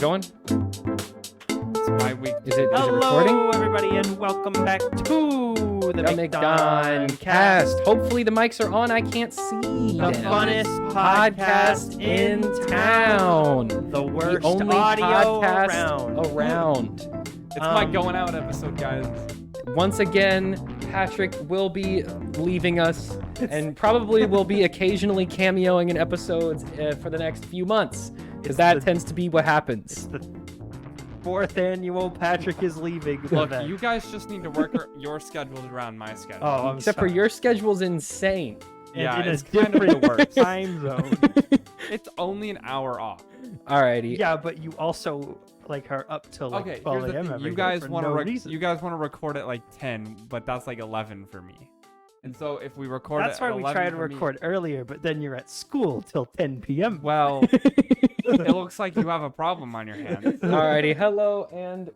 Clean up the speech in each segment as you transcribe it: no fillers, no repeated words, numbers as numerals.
going? It's my week. Is it Hello, recording? everybody, and welcome back to the McDoncast. Hopefully the mics are on. I can't see. The them. funnest podcast in town. The worst the only audio podcast around. It's my going out episode, guys. Once again, Patrick will be leaving us and probably will be occasionally cameoing in episodes for the next few months, because that tends to be what happens. The fourth annual Patrick is leaving. Look, event. you guys just need to work your schedules around my schedule. Oh, I'm Except for sorry. your schedule's insane. Yeah, in a it's kind of the different worst. time zone. It's only an hour off. Alrighty. Yeah, but you also are up till like Okay, 12 here's the a.m. thing. every You day guys for want no to reason. you guys want to record at like 10, but that's like 11 for me. And so if we record That's it why at we 11 try to for me- record earlier, but then you're at school till 10 p.m. Well, it looks like you have a problem on your hands. Alrighty. Hello and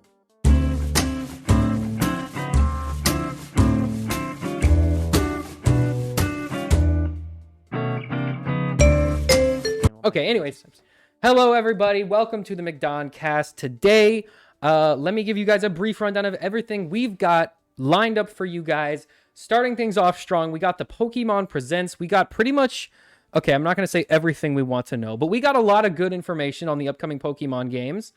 okay, anyways. Hello, everybody. Welcome to the McDoncast. Today, let me give you guys a brief rundown of everything we've got lined up for you guys. Starting things off strong, we got the Pokemon Presents. We got pretty much, okay, I'm not going to say everything we want to know, but we got a lot of good information on the upcoming Pokemon games.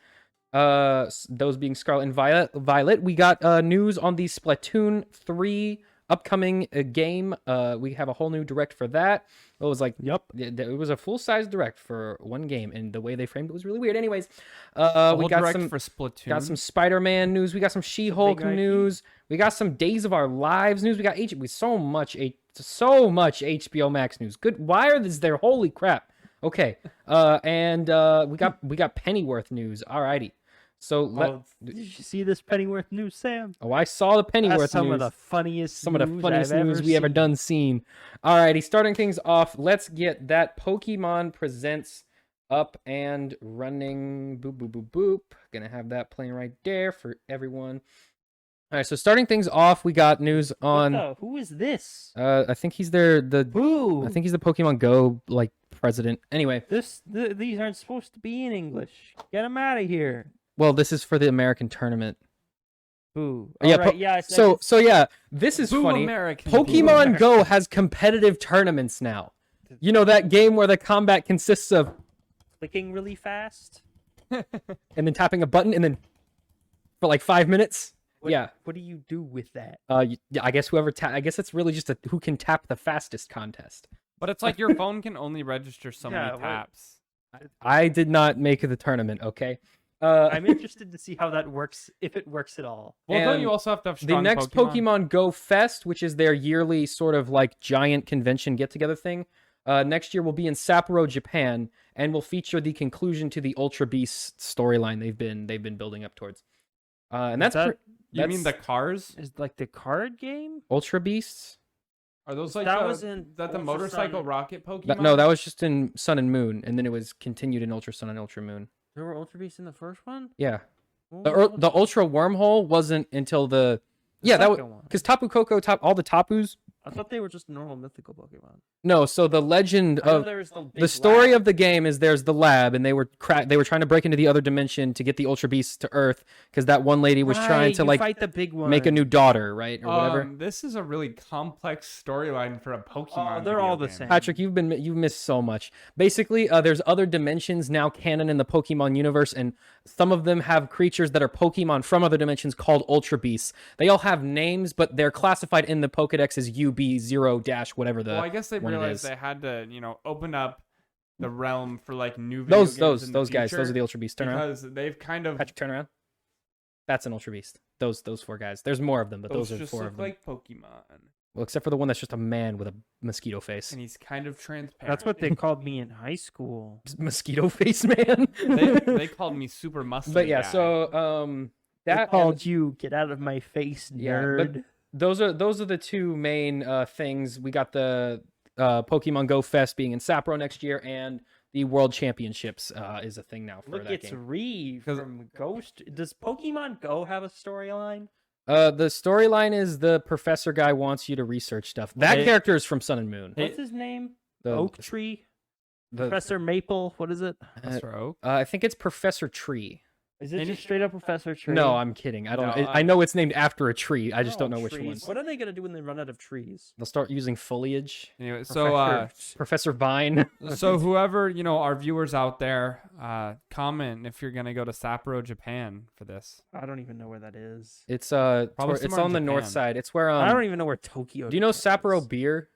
Those being Scarlet and Violet. We got news on the Splatoon 3 upcoming game. We have a whole new direct for that. It was like, Yep. it was a full-size direct for one game, and the way they framed it was really weird. Anyways, we Whole got direct some for Splatoon. got some Spider-Man news. We got some She-Hulk Big IP. news. We got some Days of Our Lives news. We got so much HBO Max news. Good. Why is there? Holy crap. Okay. And we got Pennyworth news. Alrighty. So Did you see this Pennyworth news, Sam? I saw the Pennyworth That's some news. of the funniest news we ever done seen. Alrighty, starting things off, let's get that Pokemon Presents up and running. Boop, boop, boop, boop. Gonna have that playing right there for everyone. Alright, so starting things off, we got news on Who is this? I think he's I Boo! think he's the Pokemon Go president. Anyway, These aren't supposed to be in English. Get them out of here. well, this is for the American tournament. Boo. Yeah, All right, yeah. So yeah, this is Boo funny. American. Pokemon Go has competitive tournaments now. You know that game where the combat consists of clicking really fast. and then tapping a button and then for like 5 minutes? Yeah. What do you do with that? Yeah, I guess I guess it's really just who can tap the fastest contest. But it's like your phone can only register so Yeah, many what- taps. I did not make the tournament, okay? I'm interested to see how that works, if it works at all. Well, don't and you also have to have the strong next Pokemon Go Fest, which is their yearly sort of like giant convention get-together thing, next year will be in Sapporo, Japan, and will feature the conclusion to the Ultra Beast storyline they've been building up towards. And that's You mean the cars? Is like the card game? Ultra Beasts? Are those like That the, was in that the Ultra motorcycle Sun. rocket Pokemon? No, that was just in Sun and Moon, and then it was continued in Ultra Sun and Ultra Moon. There were Ultra Beasts in the first one? Yeah. What was The Ultra Wormhole wasn't until the that was second one? because Tapu Koko all the Tapus. I thought they were just normal mythical Pokemon. No, so the legend I know of there was the big the story lab. of the game is there's the lab, and they were trying to break into the other dimension to get the Ultra Beasts to Earth because that one lady was trying Right, to you like fight the big one. make a new daughter, right, or whatever. This is a really complex storyline for a Pokemon. they're video all the game. same. Patrick, you've missed so much. Basically, there's other dimensions now canon in the Pokemon universe, and some of them have creatures that are Pokemon from other dimensions called Ultra Beasts. They all have names, but they're classified in the Pokedex as UB0- whatever the. Well, I guess they one it realized is. they had to, open up the realm for like new video games those in the guys. Those are future the Ultra Beasts. Turn around. because they've kind of Patrick, turn around. That's an Ultra Beast. Those four guys. There's more of them, but those are just four look of them. like Pokemon, Well, except for the one that's just a man with a mosquito face. and he's kind of transparent. That's what they called me in high school. Mosquito face man. they called me super muscle. But yeah, guy. so They that called you get out of my face, Yeah, nerd. but those are the two main things. We got the Pokemon Go Fest being in Sapporo next year, and the World Championships is a thing now for Look, that it's game. Reeve 'Cause- from Ghost. Does Pokemon Go have a storyline? The storyline is the professor guy wants you to research stuff. That Hey- character is from Sun and Moon. What's his name? The Oak Tree. Professor Maple, what is it? Professor Oak. I think it's Professor Tree. Is it just straight up Professor Tree? No, I'm kidding. I don't. No, I know it's named after a tree. I just don't know which one. trees. What are they gonna do when they run out of trees? They'll start using foliage. Anyway, so Professor Vine. so whoever our viewers out there, comment if you're gonna go to Sapporo, Japan for this. I don't even know where that is. It's Probably it's somewhere on in the north Japan. side. It's where I don't even know where Tokyo. Do you know Japan Sapporo is. beer?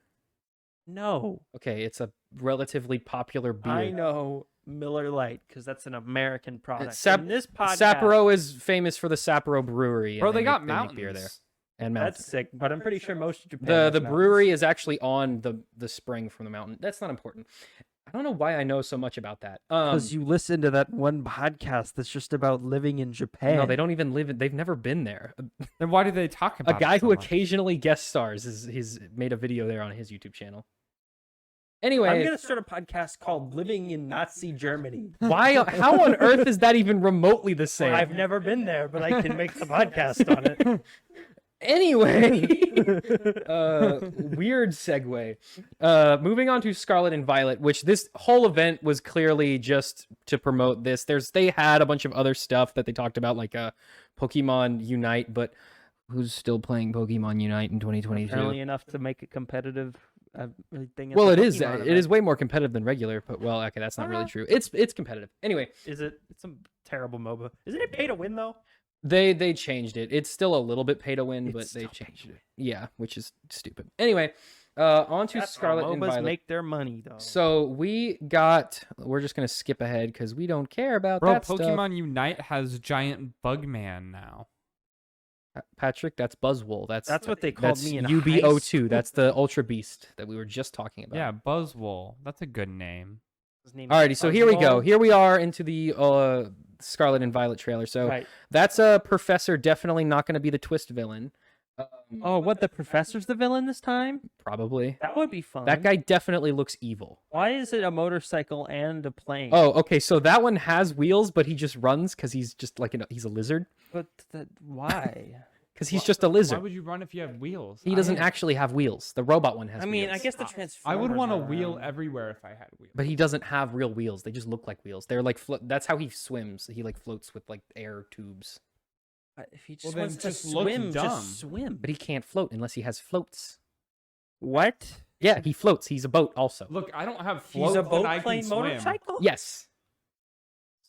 No, Okay, it's a relatively popular beer. I know Miller Lite because that's an American product. Sap- And this podcast, Sapporo is famous for the Sapporo Brewery. Bro, and they got make mountains. beer there and mountains. That's sick. But I'm pretty sure most of Japan. The has brewery is actually on the spring from the mountain. That's not important. I don't know why I know so much about that. because you listen to that one podcast that's just about living in Japan. No, they don't even live in. They've never been there. Then why do they talk A about guy it so who much? occasionally guest stars he's made a video there on his YouTube channel. I'm Anyway, gonna start a podcast called "Living in Nazi Germany." why? How on earth is that even remotely the same? I've never been there, but I can make the podcast on it. Anyway, weird segue. Moving on to Scarlet and Violet, which this whole event was clearly just to promote this. They had a bunch of other stuff that they talked about, like Pokemon Unite, but who's still playing Pokemon Unite in 2022? Apparently enough to make it competitive. Thing at Well, the it is. Pokemon It event. is way more competitive than regular, but well, okay, that's not really true. It's competitive. Anyway, Is it? It's a terrible MOBA. Isn't it pay to win though? they changed it. It's still a little bit pay to win, but they changed it. Yeah, which is stupid. Anyway, on to That's how Scarlet and MOBAs Violet. make their money though. So we're just gonna skip ahead because we don't care about Bro, that stuff. Pokemon Unite has Giant Bugman now. Patrick, that's Buzzwole. That's what they called that's me in UB02. That's the Ultra Beast that we were just talking about. Yeah, Buzzwole. That's a good name. Alrighty, so here we go. Here we are into the Scarlet and Violet trailer. So Right. that's a professor, definitely not going to be the twist villain. Oh, what? The professor's the villain this time? Probably. That would be fun. That guy definitely looks evil. Why is it a motorcycle and a plane? Oh, okay. So that one has wheels, but he just runs because he's just like he's a lizard. But why? Because he's just a Why lizard. would you run if you have wheels? He doesn't actually have wheels. The robot one has I mean, wheels. I guess the Transformers. I would want a are wheel around. everywhere if I had wheels. But he doesn't have real wheels. They just look like wheels. They're like that's how he swims. He like floats with like air tubes. If he just Well, then wants to just look swim, dumb. just swim. But he can't float unless he has floats. What? Yeah, he floats. He's a boat also. Look, I don't have float. He's a and boat I can plane swim. motorcycle? Yes.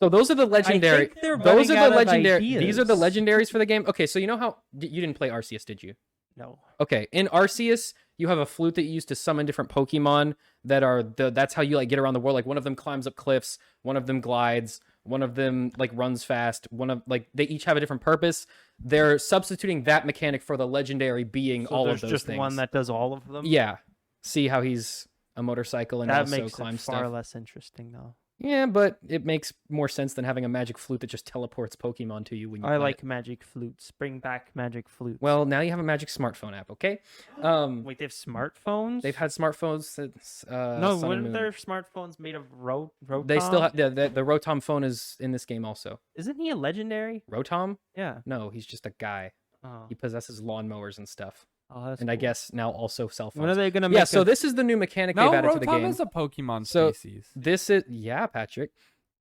So those are the legendary. think they're Those are running the out of legendary. These are the ideas. legendaries for the game. Okay, so you know how you didn't play Arceus, did you? No. Okay, in Arceus, you have a flute that you use to summon different Pokemon that are that's how you like get around the world. Like one of them climbs up cliffs, one of them glides, one of them like runs fast, one of like they each have a different purpose. They're substituting that mechanic for the legendary being So all there's of those just things. one that does all of them. Yeah. See how he's a motorcycle and that also makes climbs it far stuff. less interesting though. Yeah, but it makes more sense than having a magic flute that just teleports Pokemon to you when you I play like it. magic flutes. Bring back magic flutes. Well, now you have a magic smartphone app, okay? Wait, they have smartphones? They've had smartphones since no, Sun and weren't Moon. their smartphones made of Rotom? They still have the Rotom phone is in this game also. Isn't he a legendary? Rotom? Yeah. No, he's just a guy. Oh, He possesses lawnmowers and stuff, that's and I cool. guess now also cell phones. When are they gonna make? Yeah, so this is the new mechanic No, they've added to the Rotom game. is a Pokemon So, species. This is Patrick.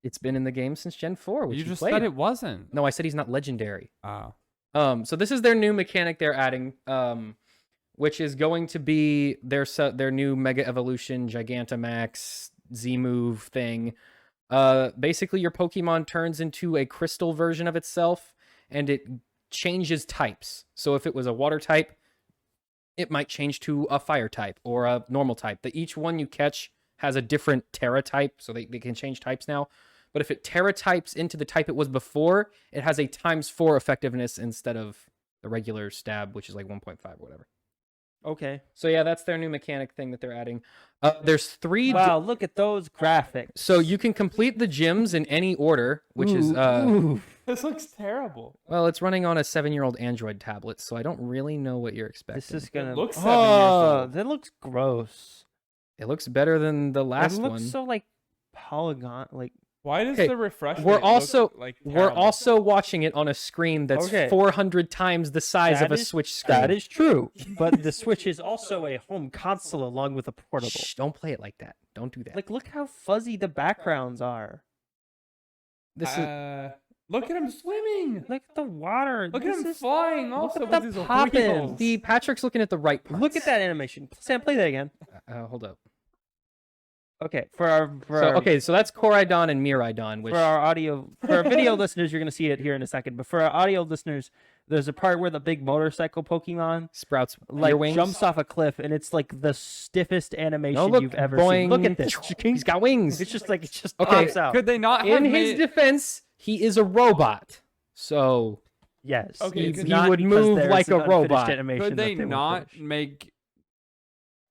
It's been in the game since Gen 4, which You just played. said it wasn't. No, I said he's not legendary. Oh. So this is their new mechanic they're adding, which is going to be their new Mega Evolution Gigantamax Z-Move thing. Basically, your Pokemon turns into a crystal version of itself, and it changes types. So if it was a water type, it might change to a fire type or a normal type. Each one you catch has a different Terra type, so they can change types now. But if it Terra types into the type it was before, it has a ×4 effectiveness instead of the regular stab, which is like 1.5 or whatever. Okay. So yeah, that's their new mechanic thing that they're adding. There's 3. Wow, look at those graphics. So you can complete the gyms in any order, which is This looks terrible. well, it's running on a 7-year-old Android tablet, so I don't really know what you're expecting. This is gonna. looks 7 years old. That looks gross. It looks better than the last it looks one. so like polygon, like. Why does Okay, the refresh we're rate also look like we're terrible? also watching it on a screen that's Okay. 400 times the size of That a is- Switch screen. That is true, but the Switch is also a home console along with a portable. Shh, don't play it like that. Don't do that. Like, look how fuzzy the backgrounds are. This is Look at him swimming. Look at the water. Look at him flying. Also, at with the his poppins. wheels. see, Patrick's looking at the right parts. Look at that animation. Sam, play that again. Hold up. Okay, for our So that's Koraidon and Miraidon, which for our video listeners, you're gonna see it here in a second. But for our audio listeners, there's a part where the big motorcycle Pokemon sprouts like your wings. jumps off a cliff, and it's like the stiffest animation Oh, look, you've ever boing. seen. Look at this. He's got wings. It's just like it just Okay, pops out. Could they not have In his made... defense, he is a robot, so Yes. Okay, it's he not would because move there's like an a unfinished robot. animation Could they that won't not finish. make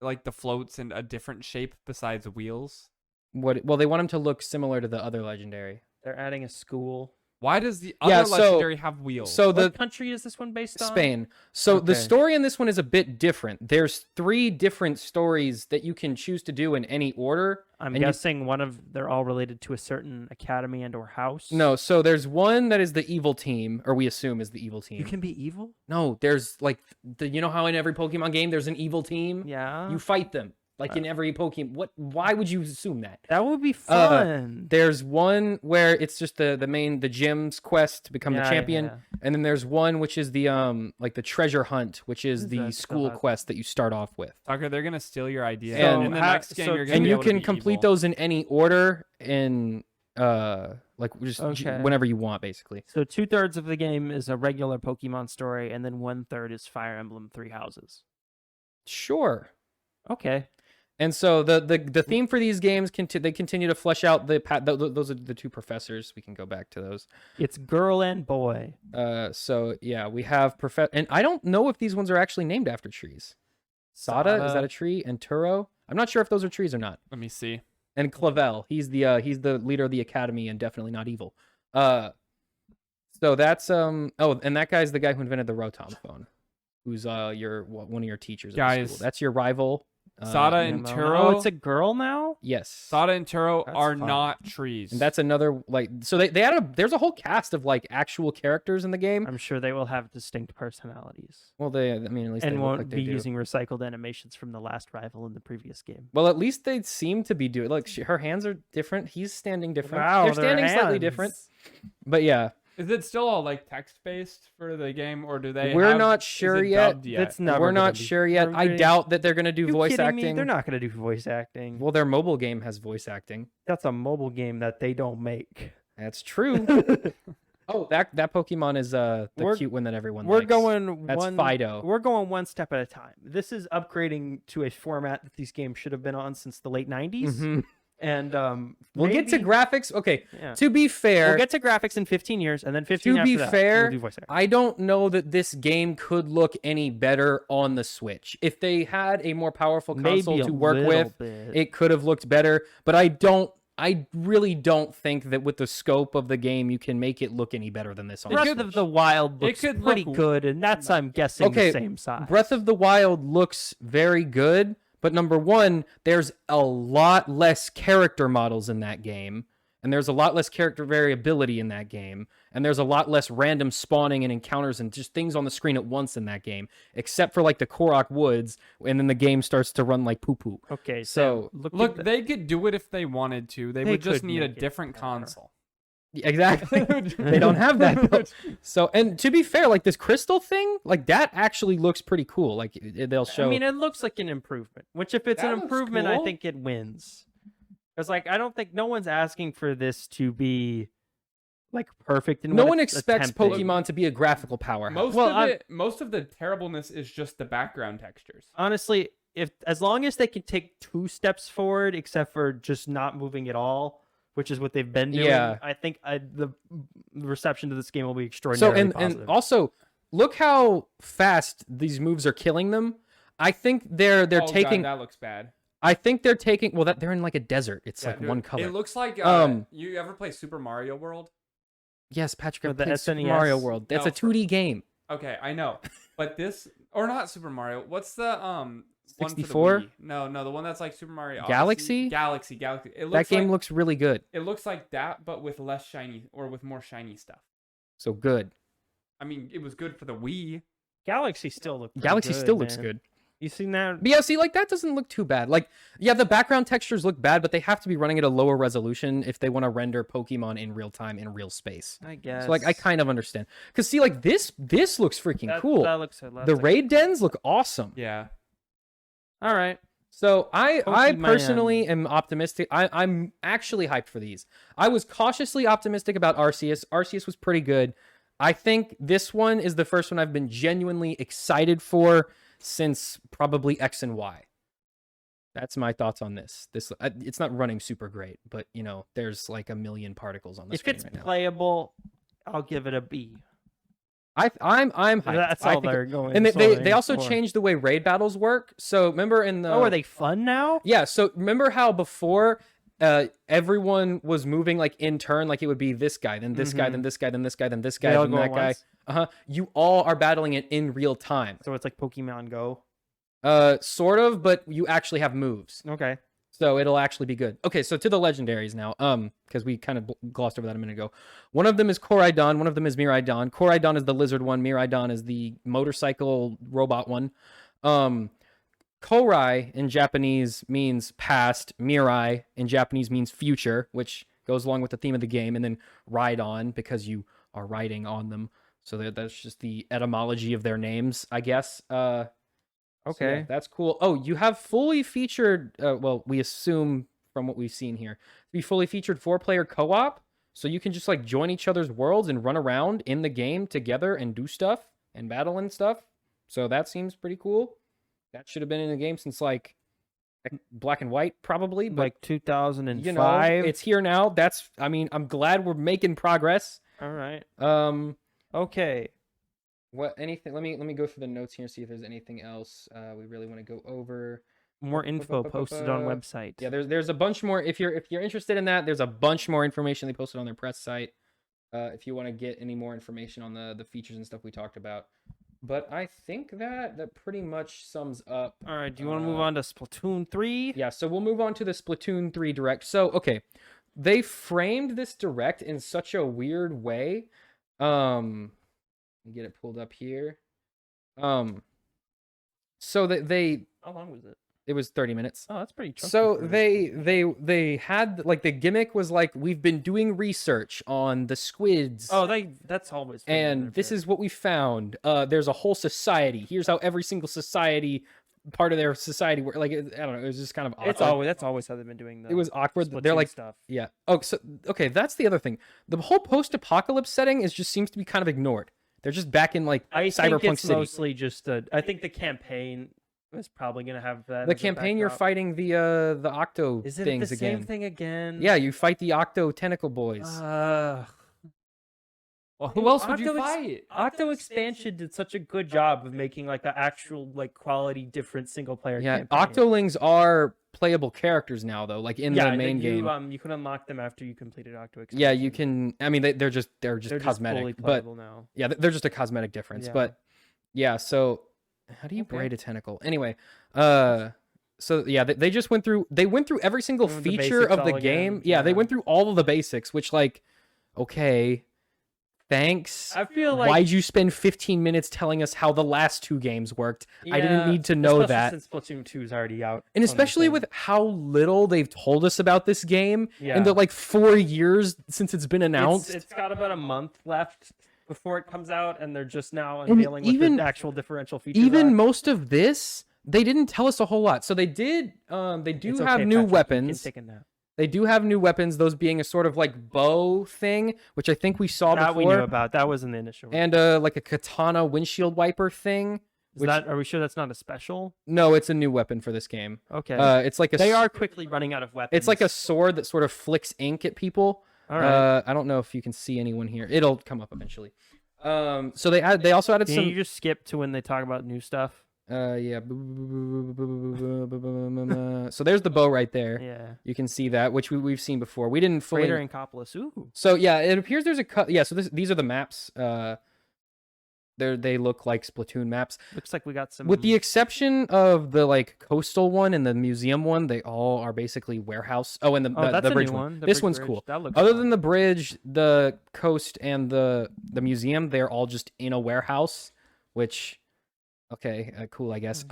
like the floats in a different shape besides wheels? what? Well, they want him to look similar to the other legendary. They're adding a school. Why does the Yeah, other so- legendary have wheels? So the What country is this one based on? Spain. So the Okay. story in this one is a bit different. There's 3 different stories that you can choose to do in any order. I'm And you- guessing they're all related to a certain academy and or house. No, so there's one that is the evil team, or we assume is the evil team. You can be evil? No, there's like you know how in every Pokemon game there's an evil team? Yeah. You fight them. Like in every Pokemon. Why would you assume that? That would be fun. There's one where it's just the gym's quest to become the Yeah, champion. yeah. And then there's one which is the like the treasure hunt, which is Is the that school called? quest that you start off with. Tucker, they're gonna steal your idea. So in the how- next game, so- you're gonna And be you able to can be complete evil. those in any order in like just Okay. whenever you want, basically. So 2/3 of the game is a regular Pokemon story, and then 1/3 is Fire Emblem Three Houses. Sure. Okay. And so the theme for these games they continue to flesh out those are the 2 professors. We can go back to those. It's girl and boy. So yeah, we have and I don't know if these ones are actually named after trees. Sada, is that a tree? And Turo? I'm not sure if those are trees or not. Let me see. And Clavel, he's the leader of the academy and definitely not evil. So that's oh, and that guy's the guy who invented the Rotom phone, who's one of your teachers at the Guys. school. That's your rival. Sada and Oh, Turo. it's a girl now? Yes. Sada and Turo That's are fun. not trees. And that's another so they had there's a whole cast of like actual characters in the game. I'm sure they will have distinct personalities. Well, I mean, at least And they look won't like they be do. using recycled animations from the last rival in the previous game. Well, at least they seem to be doing. Like her hands are different. He's standing different. Wow, they're their standing slightly hands. different. But yeah, Is it still all like text based for the game, or do they? We're have- not is sure it yet. dubbed yet. It's never we're gonna not be- sure yet. We're I gonna- doubt that they're going to do You voice kidding acting. me? They're not going to do voice acting. Well, their mobile game has voice acting. That's a mobile game that they don't make. That's true. Oh, that Pokemon is the We're- cute one that everyone We're likes. going That's one. Fido. We're going one step at a time. This is upgrading to a format that these games should have been on since the late '90s. Mhm. And We'll get to maybe- graphics. Okay, Yeah. to be fair, We'll get to graphics in 15 years, and then 15 to after be that, fair, we'll do voice acting. I don't know that this game could look any better on the Switch. If they had a more powerful console Maybe a to work little with, bit. it could have looked better. But I really don't think that with the scope of the game, you can make it look any better than this on the Breath Switch. of the Wild it looks could pretty look- good, and that's, I'm guessing, Okay, the same size. Breath of the Wild looks very good, but number one, there's a lot less character models in that game, and there's a lot less character variability in that game, and there's a lot less random spawning and encounters and just things on the screen at once in that game, except for like the Korok Woods, and then the game starts to run like poo-poo. Okay, So, so Look, they could do it if they wanted to. They They would just could need a make it different better. console. Exactly. They don't have that though. So, and to be fair, like this crystal thing, like that actually looks pretty cool. Like they'll show. I mean, it looks like an improvement. Which, if it's That an looks improvement, I cool. think it wins. Because, like, I don't think no one's asking for this to be like perfect. In no what one it's expects attempting. Pokemon to be a graphical powerhouse. Most of the terribleness is just the background textures. Honestly, if as long as they can take 2 steps forward, except for just not moving at all, which is what they've been doing, Yeah. I think the reception to this game will be So extraordinarily and positive. also look how fast these moves are killing them. I think they're Oh, taking. God, that looks bad. I think they're taking. Well, that they're in like a desert. It's Yeah, like dude, one color. It looks like Um, you ever play Super Mario World? Yes, Patrick, For I've the played Super SNES? Mario World. That's No, a 2D game. Okay, I know, but this or not Super Mario. What's the one for the 64? Wii? No, the one that's like Super Mario Galaxy? Odyssey. Galaxy. It That looks game like, looks really good. It looks like that, but with less shiny or with more shiny stuff. So good. I mean, it was good for the Wii. Galaxy still looks Galaxy still looks good. You seen that? But yeah, see, like that doesn't look too bad. Like, yeah, the background textures look bad, but they have to be running at a lower resolution if they want to render Pokemon in real time in real space. I guess. So like, I kind of understand. Cause see, like this looks freaking cool. That looks The raid dens look awesome. Yeah. All right. So I Pokemon. personally am optimistic. I'm actually hyped for these. I was cautiously optimistic about Arceus. Arceus was pretty good. I think this one is the first one I've been genuinely excited for since probably X and Y. That's my thoughts on this. It's not running super great, but you know, there's like a million particles on the If screen it's right now. playable, I'll give it a B. I'm hyped. That's I all think they're going. and they also for. changed the way raid battles work. So remember in the Oh, are they fun now? Yeah, so remember how before everyone was moving like in turn, like it would be this guy, then this guy, then this guy, then this guy, then this guy, They all then go that at guy. once? You all are battling it in real time. So it's like Pokemon Go. Sort of, but you actually have moves. Okay. So it'll actually be good. Okay, so to the legendaries now. Because we kind of glossed over that a minute ago. One of them is Koraidon, one of them is Miraidon. Koraidon is the lizard one, Miraidon is the motorcycle robot one. Korai in Japanese means past, Mirai in Japanese means future, which goes along with the theme of the game, and then ride on because you are riding on them. So that's just the etymology of their names, I guess. Okay. So yeah, that's cool. Oh, you have fully featured, well, we assume from what we've seen here, be fully featured 4-player co-op. So you can just like join each other's worlds and run around in the game together and do stuff and battle and stuff. So that seems pretty cool. That should have been in the game since like Black and White, probably. But, Like 2005. you know, it's here now. I'm glad we're making progress. All right. Okay. What anything? Let me go through the notes here and see if there's anything else we really want to go over. More info posted on website. Yeah, there's a bunch more. If you're interested in that, there's a bunch more information they posted on their press site. If you want to get any more information on the features and stuff we talked about. But I think that pretty much sums up. All right. Do you want to move on to Splatoon 3? Yeah, so we'll move on to the Splatoon 3 Direct. So, okay, they framed this Direct in such a weird way. Let me get it pulled up here. So that How long was it? it was 30 minutes. Oh, that's pretty chunky. So for- they had like the gimmick was like we've been doing research on the squids. Oh, that's always. been and their this bit. is what we found. There's a whole society. Here's how every single society, part of their society, like I don't know. It was just kind of awkward. That's always how they've been doing. It was awkward. They're Splatoon like, stuff. yeah. Oh, so okay, that's the other thing. The whole post-apocalypse setting just seems to be kind of ignored. They're just back in like I think Cyberpunk it's City. mostly just I think the campaign is probably gonna have that. The as a campaign you're backdrop. fighting the Octo Is it things the again. same thing again? Yeah, you fight the Octo tentacle boys. Well, who else would you Octo fight? Octo Expansion did such a good job of making like the actual like quality different single player. Yeah, campaign. Octolings are playable characters now though, like in the main game. You can unlock them after you completed Octo Expansion. Yeah, you can. I mean, they're just They're just cosmetic, fully but playable now. yeah, they're just a cosmetic difference. Yeah. But yeah, so how do you Okay. braid a tentacle? Anyway, so yeah, they just went through. They went through every single Went with the feature basics of the all game. again, Yeah, they yeah. went through all of the basics, which like, okay, thanks. I feel like Why'd you spend 15 minutes telling us how the last 2 games worked? I didn't Yeah, need to know especially that. since Splatoon 2 is already out. And on the especially thing. with how little they've told us about this game Yeah. in the like 4 years since it's been announced. It's got about a month left before it comes out, and they're just now And unveiling what even- the actual differential features Even are. most of this, they didn't tell us a whole lot. So they did. They do It's have okay, new Patrick, you can weapons. take a nap. They do have new weapons. Those being a sort of like bow thing, which I think we saw That we before, knew about. That was in the initial. and like a katana windshield wiper thing. Is that, are we sure that's not a special? No, it's a new weapon for this game. Okay. It's like a. They s- are quickly running out of weapons. It's like a sword that sort of flicks ink at people. All right. I don't know if you can see anyone here. It'll come up eventually. So they also added Can some. you just skip to when they talk about new stuff? Yeah. So there's the bow right there. Yeah. You can see that, which we've seen before. We didn't fully. Freighter and Copolis. Ooh. So yeah, it appears there's a cut. Yeah. So these are the maps. They look like Splatoon maps, Looks like we got some. with the exception of the like coastal one and the museum one. They all are basically warehouse. Oh, and Oh, that's the a bridge new one. one. The This bridge one's bridge. cool. That looks Other fun. than the bridge, the coast, and the museum, they're all just in a warehouse, which, okay, cool, I guess.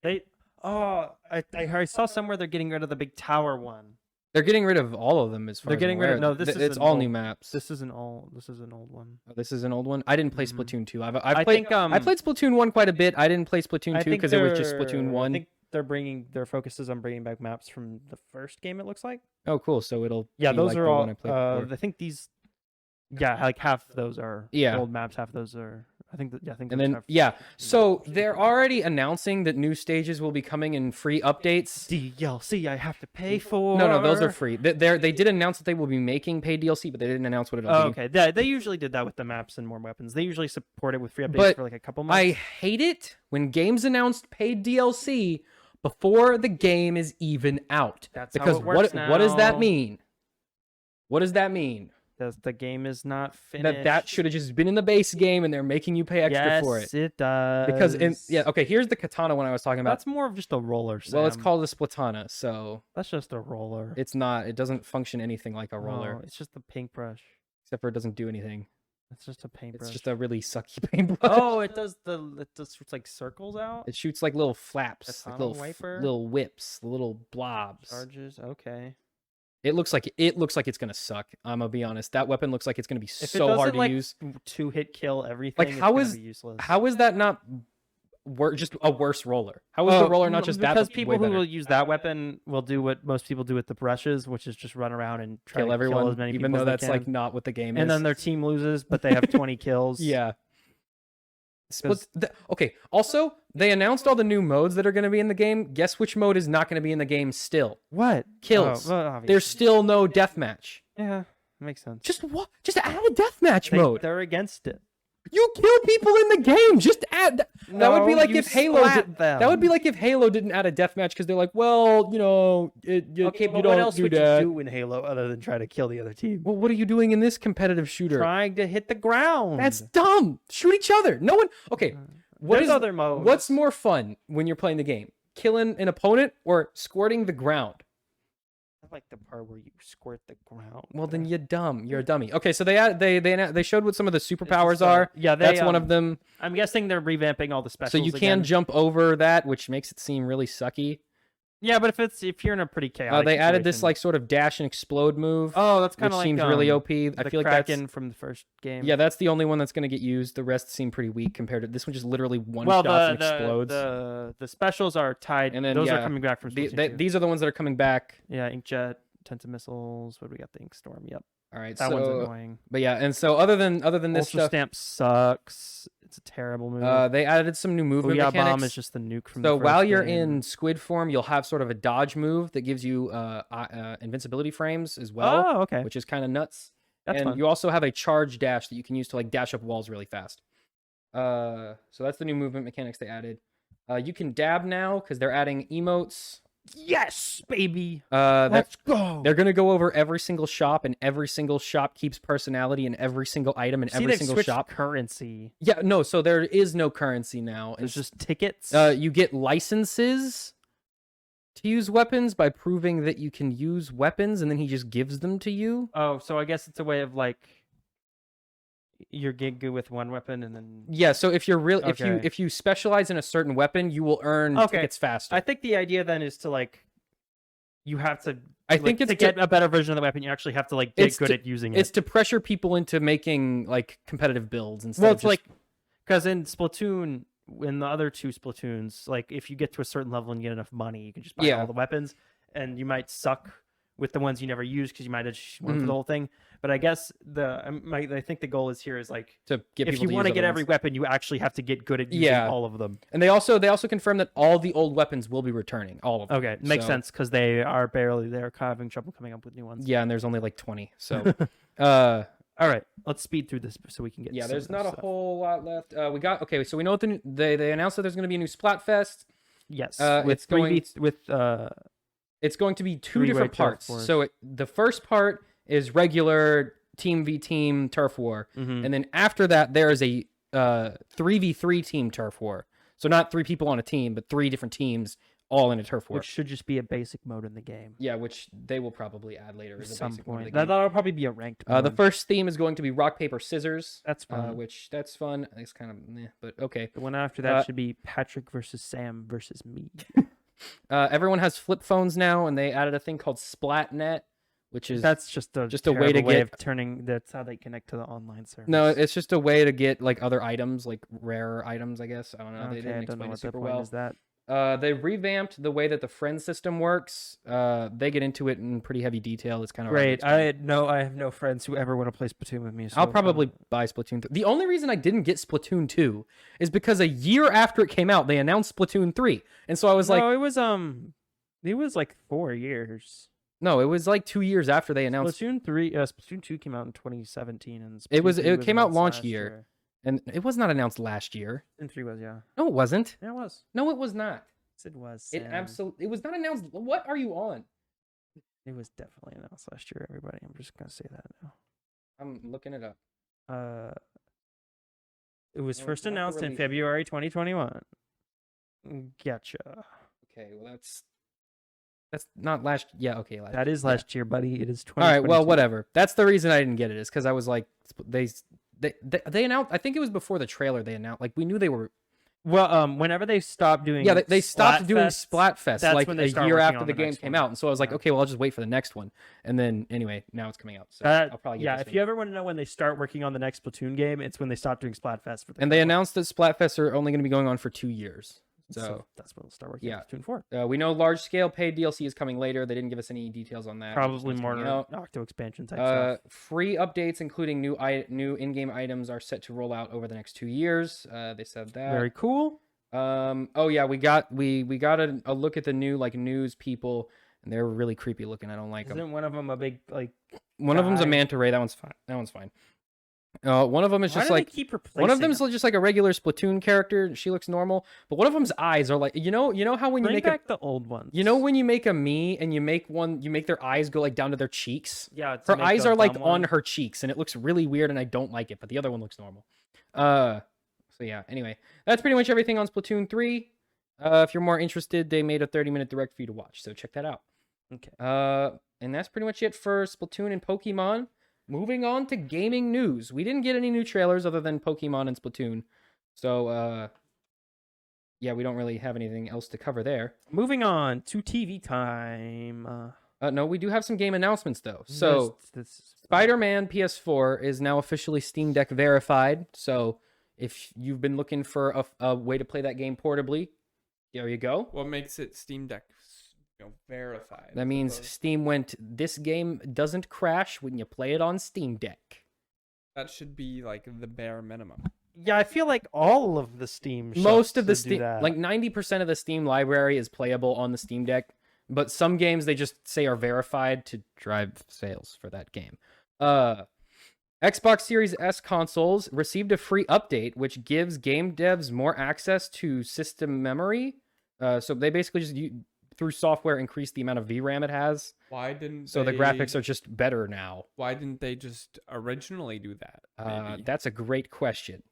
I saw somewhere they're getting rid of the big tower one. They're getting rid of all of them as far They're as getting I'm rid of aware. no. This is It's an all old, new maps. This is an old one. Oh, this is an old one. I didn't play Mhm. Splatoon 2. I played think I played Splatoon 1 quite a bit. I didn't play Splatoon 2 think because it was just Splatoon they're- 1. I think they're bringing their focus is on bringing back maps from the first game. It looks like. Oh, cool. So it'll Yeah, be those like are the all. one I played before. I think these. Yeah, like half of those are Yeah. old maps. Half of those are. I think And those then have yeah, new so maps. they're already announcing that new stages will be coming in free updates. DLC I have to pay for. No, those are free. They did announce that they will be making paid DLC, but they didn't announce what it'll Oh, be. okay. They usually did that with the maps and more weapons. They usually support it with free updates But for like a couple I months. hate it when games announced paid DLC before the game is even out. That's how Because it works what does that now. mean? What does that mean? The game is not finished. That should have just been in the base game and they're making you pay extra for it. Yes, it does. Because okay, here's the katana one I was talking about. That's more of just a roller. Well, it's Sam. called a splatana, so That's just a roller. it's not. It doesn't function anything like a roller, No, it's just a paintbrush. except for it doesn't do anything. It's just a paintbrush. It's just a really sucky paintbrush. Oh, it does shoots like circles out. It shoots like little flaps, like Katana little wiper? little whips, little blobs. Charges. Okay. It looks like it's gonna suck. I'm gonna be honest. That weapon looks like it's gonna be If it so hard doesn't, to like, use. 2-hit kill everything. Like, it's how gonna is- be useless? How is that not just a worse roller? How is the roller not just that? Because but people way who better? will use that weapon will do what most people do with the brushes, which is just run around and try kill to everyone, kill as many even people though as they that's like can. not what the game is. And then their team loses, but they have 20 kills. yeah. Okay. Also, they announced all the new modes that are going to be in the game. Guess which mode is not going to be in the game still? What? Kills. Oh, well, obviously. There's still no deathmatch. Yeah, makes sense. Just what? Just add a deathmatch mode. They're against it. You kill people in the game. Just add. That would be No, like you if Halo. splat them. That would be like if Halo didn't add a deathmatch because they're like, well, you know, Okay, but you what don't else do would that. you do in Halo other than try to kill the other team? Well, what are you doing in this competitive shooter? Trying to hit the ground. That's dumb. Shoot each other. No one. Okay. What There's is other modes. What's more fun when you're playing the game? Killing an opponent or squirting the ground? I like the part where you squirt the ground. Well, then you're dumb. You're a dummy. Okay, so they showed what some of the superpowers are. Yeah, That's one of them. I'm guessing they're revamping all the specials. So you can again. jump over that, which makes it seem really sucky. Yeah, but if you're in a pretty chaotic. They added this situation- like sort of dash and explode move, Oh, that's which kind of like seems really OP. I the feel like Kraken that's from the first game. yeah, that's the only one that's going to get used. The rest seem pretty weak compared to this one. Just literally one Well, shot and the explodes. the specials are tied, And then, those yeah, are coming back from Splatoon 2. These are the ones that are coming back. Yeah, Inkjet, Tenta missiles. What do we got? The Ink Storm. Yep, All right, that one's so annoying. but yeah, and so other than this Ultra stuff, Stamp sucks. It's a terrible move. they added some new movement Booyah mechanics. Bomb is just the nuke from the So first while you're game. in squid form, you'll have sort of a dodge move that gives you invincibility frames as well, Oh, okay. which is kind of nuts. That's and fun. you also have a charge dash that you can use to like dash up walls really fast. So that's the new movement mechanics they added. You can dab now because they're adding emotes. Yes, baby. They're Let's go. gonna go over every single shop, and every single shop keeps personality in every single item in See, every they've single switched shop. currency. Yeah, no, so there is no currency now. There's just tickets. You get licenses to use weapons by proving that you can use weapons, and then he just gives them to you. Oh, so I guess it's a way of like you're good with one weapon and then. Yeah, so if you're real, Okay. if you specialize in a certain weapon, you will earn Okay. tickets faster. I think the idea then is to like, you have to. I think it's to get a better version of the weapon. You actually have to like It's get good to- at using it. it's to pressure people into making like competitive builds instead. Well, of it's just- like because in Splatoon, in the other two Splatoons, like if you get to a certain level and get enough money, you can just buy Yeah. all the weapons, and you might suck with the ones you never use because you might have just went for Mhm. the whole thing. But I guess I think the goal is here is like to get if people you want to use get other every ones. weapon, you actually have to get good at using Yeah. all of them. And they also confirmed that all the old weapons will be returning, all of them. Okay, makes So- sense because they're having trouble coming up with new ones. Yeah, and there's only like 20. So, uh, All right, let's speed through this so we can get. yeah, some there's of not this a stuff. whole lot left. We got okay. So we know what they announced that there's going to be a new Splatfest. Yes, it's with going- 3v with It's going to be two Three-way different turf parts. wars. So the first part is regular team v team turf war, mhm. and then after that there is a 3v3 team turf war. So not three people on a team, but three different teams all in a turf war. Which should just be a basic mode in the game. Yeah, which they will probably add later At as a some basic mode of the point. game. That'll probably be a ranked mode. The first theme is going to be rock, paper, scissors. That's fun. Which that's fun. It's kind of meh, but okay. The one after that should be Patrick versus Sam versus me. Everyone has flip phones now, and they added a thing called Splatnet, which is That's just a way to get of turning. That's how they connect to the online service. no, it's just a way to get like other items, like rarer items, I guess. I don't know. okay, They didn't I don't know explain it what the super point well. is that. They revamped the way that the friend system works. They get into it in pretty heavy detail. It's kind of Great. I have no friends who ever want to play Splatoon with me. So, I'll probably buy Splatoon 3. The only reason I didn't get Splatoon 2 is because a year after it came out, they announced Splatoon 3. And so I was like, it was like 4 years. no, it was like 2 years after they announced. Splatoon 2 came out in 2017, and It Splatoon 3 came out announced launch last year. And it was not announced last year. Splatoon 3 was, yeah. No, it wasn't. Yeah, it was. No, it was not. Yes, it was. It was not announced. What are you on? It was definitely announced last year, everybody. I'm just gonna say that now. I'm looking it up. It was No, first not the announced in release. February 2021. Gotcha. Okay, well that's not last. Yeah, okay. That is last year, buddy. It is All right, 2022. well, whatever. That's the reason I didn't get it is because I was like, they announced. I think it was before the trailer. They announced like we knew they were. Well, whenever they stopped doing, Yeah, they stopped doing Splatfest, Splatfest that's like when a they started year working after on the the game next came one. out, and so I was like, Yeah. okay, well, I'll just wait for the next one. And then anyway, now it's coming out. So I'll probably get this if you ever want to know when they start working on the next Splatoon game, it's when they stop doing Splatfest. And they announced that Splatfest are only going to be going on for 2 years. So that's when they'll start working yeah. on Splatoon 4. we know large scale paid DLC is coming later. They didn't give us any details on that. Probably It's more coming out. Octo expansion type stuff. Free updates, including new in-game items, are set to roll out over the next 2 years. They said that. Very cool. Oh yeah, we got a look at the new like news people, and they're really creepy looking. I don't like them. Isn't one of them a big like? One of them's a guy? manta ray. That one's fine. One of them is Why just do like they keep replacing one of them's them? just like a regular Splatoon character. She looks normal, but one of them's eyes are like you know how when you Bring make back the old ones. when you make a me and you make their eyes go like down to their cheeks. Yeah, to Her make eyes the are like dumb on one. her cheeks, and it looks really weird, and I don't like it. But the other one looks normal. So yeah. Anyway, that's pretty much everything on Splatoon 3. If you're more interested, they made a 30-minute direct for you to watch, so check that out. Okay. And that's pretty much it for Splatoon and Pokemon. Moving on to gaming news. We didn't get any new trailers other than Pokemon and Splatoon. So, yeah, we don't really have anything else to cover there. Moving on to TV time. No, we do have some game announcements, though. So, Spider-Man PS4 is now officially Steam Deck verified. So, if you've been looking for a way to play that game portably, there you go. What makes it Steam Deck verified? That means Steam went, this game doesn't crash when you play it on Steam Deck. That should be like the bare minimum. Yeah, I feel like all of the Steam Most of the shops do Steam, that. like 90% of the Steam library is playable on the Steam Deck, but some games they just say are verified to drive sales for that game. Xbox Series S consoles received a free update, which gives game devs more access to system memory. So they basically just through software increase the amount of VRAM it has. Why didn't So the graphics are just better now. Why didn't they just originally do that? Maybe? That's a great question.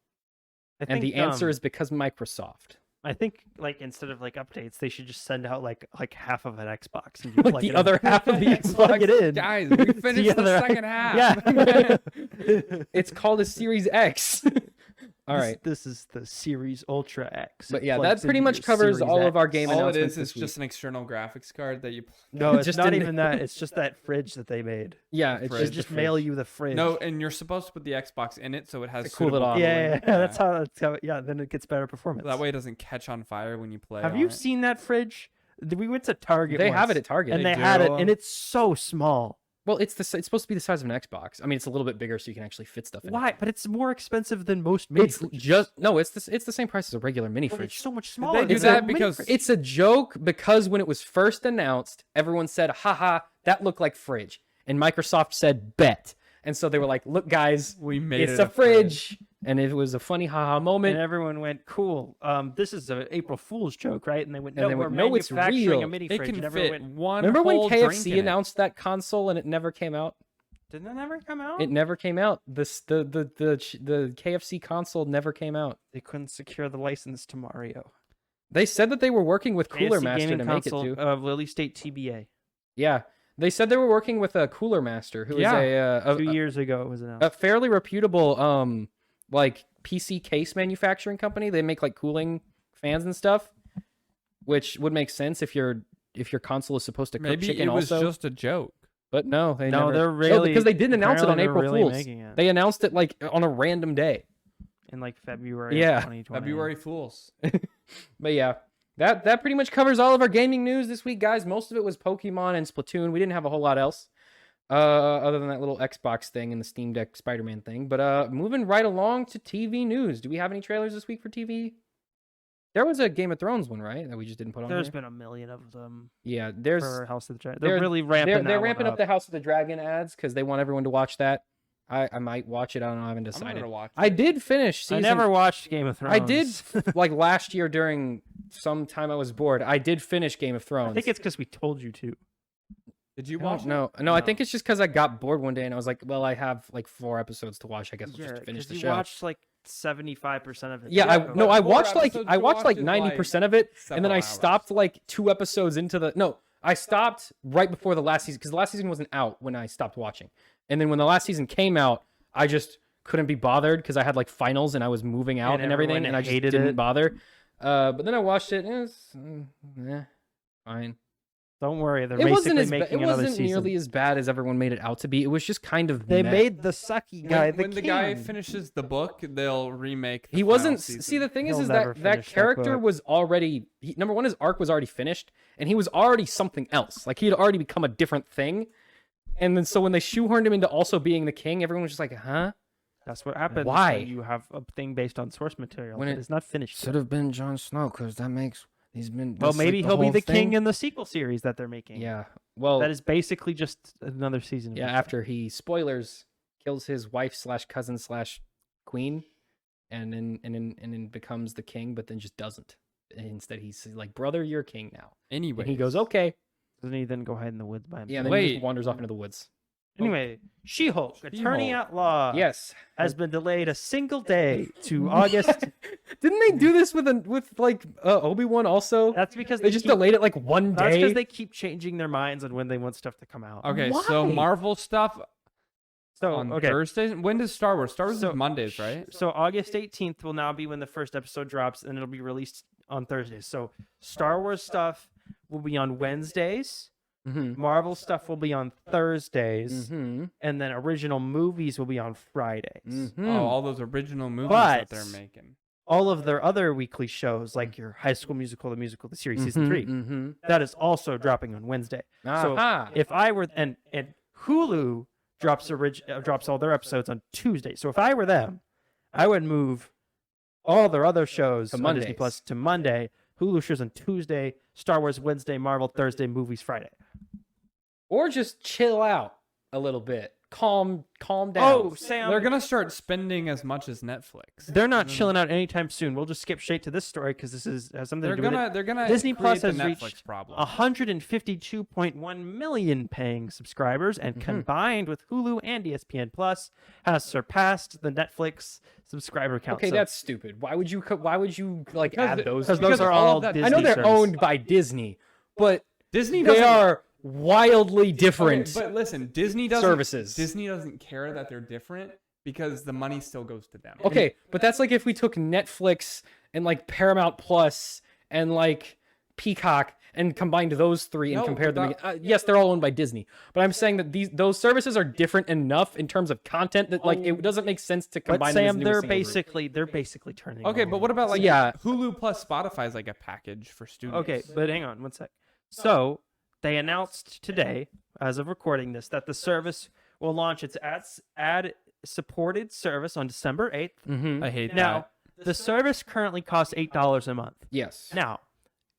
I And think, the answer is because Microsoft. I think like instead of like updates, they should just send out like half of an Xbox and Like plug the it other in. half of the Plug Xbox. it in. Guys, we finished the other- second half. Yeah. It's called a Series X. All right. This is the Series Ultra X. But It yeah, plugs that pretty into much your covers Series all of our X. game All it announcements is this just an external graphics card that you. No, it's just not in the- even that. It's just that fridge that they made. Yeah, it's Fridge. They just just the mail fridge. you the fridge. No, and you're supposed to put the Xbox in it so it has To cool it suitable off. Yeah, cooling. that's how. Yeah, then it gets better performance. That way it doesn't catch on fire when you play. Have on you it. seen that fridge? We went to Target. They have once, it at Target. and They they had it, do? and it's so small. Well, it's supposed to be the size of an Xbox. I mean, it's a little bit bigger, so you can actually fit stuff in. Why? It. But it's more expensive than most mini It's fridges. just no. It's the same price as a regular mini But fridge. it's so much Did smaller. they do It's that a because It's a joke because when it was first announced, everyone said, haha, that looked like fridge. And Microsoft said, bet. And so they were like, look, guys, we made it's it a fridge. And it was a funny haha and moment. everyone went, "Cool. This is an April Fool's joke, right?" And they went, And "No, they we're went, "No, it's manufacturing real. a mini It fridge." can And everyone fit went, one. Remember when whole drink KFC in it. announced that console and it never came out? "Didn't that never come out?" It never came out. The KFC console never came out. They couldn't secure the license to Mario. They said that they were working with Cooler Fantasy Master gaming to make it console too. of Lily State TBA. Yeah, they said they were working with a Cooler Master, who is a 2 years ago it was announced. a fairly reputable like PC case manufacturing company. They make like cooling fans and stuff, which would make sense if your console is supposed to cook Maybe chicken it was also. just a joke. But no, they're really because they didn't announce it on apparently they're April really Fools. making it. They announced it like on a random day. In like February Yeah. of 2020. February Fools. But yeah, that pretty much covers all of our gaming news this week, guys. Most of it was Pokemon and Splatoon. We didn't have a whole lot else, other than that little Xbox thing and the Steam Deck Spider-Man thing. But moving right along to TV news. Do we have any trailers this week for TV? There was a Game of Thrones one, right? That we just didn't put on. There's there? been a million of them Yeah, there's for House of the Dragon. they're- They're really ramping they're that ramping one up the House of the Dragon ads because they want everyone to watch that. I might watch it. I don't know. I haven't I'm decided. gonna watch. I did finish I season. never watched Game of Thrones. I did like last year during some time I was bored. I did finish Game of Thrones. I think it's because we told you to. Did you I watch? don't know. No, I think it's just because I got bored one day and I was like, well, I have like 4 episodes to watch. I guess I'll just finish the you show. watched like 75% of it. Yeah, Yeah, I but no, I 4 watched like episodes I to watched like watch is, like, 90% of it, and then I several stopped like 2 episodes into the. No, I stopped right before the last season because the last season wasn't out when I stopped watching, and then when the last season came out, I just couldn't be bothered because I had like finals and I was moving out and everything, everyone and I just hated didn't it. bother. But then I watched it, and it was fine. Don't worry, they're It wasn't basically as making it another wasn't season. nearly as bad as everyone made it out to be. It was just kind of They meh. made the sucky guy When the the guy king. finishes the book, they'll remake. The He final wasn't. season. See, the thing is He'll that never that finish that character book. was already. Number one, his arc was already finished, and he was already something else. Like he had already become a different thing. And then so when they shoehorned him into also being the king, everyone was just like, "Huh?" That's what happens. Why? When you have a thing based on source material When that it is not finished. Should have been Jon Snow because that makes he's been. Well, that's, like, maybe the he'll be whole the king thing. in the sequel series that they're making. Yeah. Well, That is basically just another season. of yeah. the show. After he kills his wife / cousin / queen, and then becomes the king, but then just doesn't. And instead, he's like, "Brother, you're king now." Anyway, And he goes, "Okay." Doesn't he then go hide in the woods by himself? Yeah. And then he Wait. just wanders off into the woods. Anyway, She-Hulk, Attorney She-Hulk. at Law, Yes. has been delayed a single day to August. Didn't they do this with like Obi-Wan also? That's because They just delayed it like one That's day. because they keep changing their minds on when they want stuff to come out. okay, so Why? Marvel stuff So on okay, Thursdays. When does Star Wars? Star Wars So- is Mondays, right? So August 18th will now be when the first episode drops, and it'll be released on Thursdays. So Star Wars stuff will be on Wednesdays. Mhm. Marvel stuff will be on Thursdays, Mhm. and then original movies will be on Fridays. Mhm. Oh, all those original movies But- that they're making. All of their other weekly shows, like your High School Musical, the musical, the series, season 3, Mhm. that is also dropping on Wednesday. So Aha. if I were and Hulu drops all their episodes on Tuesday. So if I were them, I would move all their other shows To on Disney Mondays. Plus to Monday. Hulu shows on Tuesday, Star Wars Wednesday, Marvel Thursday, movies Friday. Or just chill out a little bit. Calm down. Oh, Sam, They're gonna start spending as much as Netflix. they're not chilling out anytime soon. We'll just skip straight to this story because this has something They're to do with it. gonna. They're gonna. Disney Plus create the has Netflix reached problem. 152.1 million paying subscribers, and combined with Hulu and ESPN Plus, has surpassed the Netflix subscriber count. Okay, So- that's stupid. Why would you like Because add the- those? because two? those are all all of that- Disney I know they're service. owned by Disney, but Disney they doesn't. are wildly different. Okay, but listen, Disney doesn't. services. Disney doesn't care that they're different because the money still goes to them. Okay, but that's like if we took Netflix and like Paramount Plus and like Peacock and combined those three and No, compared them. but Yes, they're all owned by Disney, but I'm saying that those services are different enough in terms of content that like it doesn't make sense to But combine them. Sam, As they're a single group. basically turning. Okay, over. but what about like Yeah. Hulu plus Spotify is like a package for students? Okay, but hang on one sec. So they announced today, as of recording this, that the service will launch its ad-supported service on December 8th. Mhm. I hate Now, the service currently costs $8 a month. Yes. Now,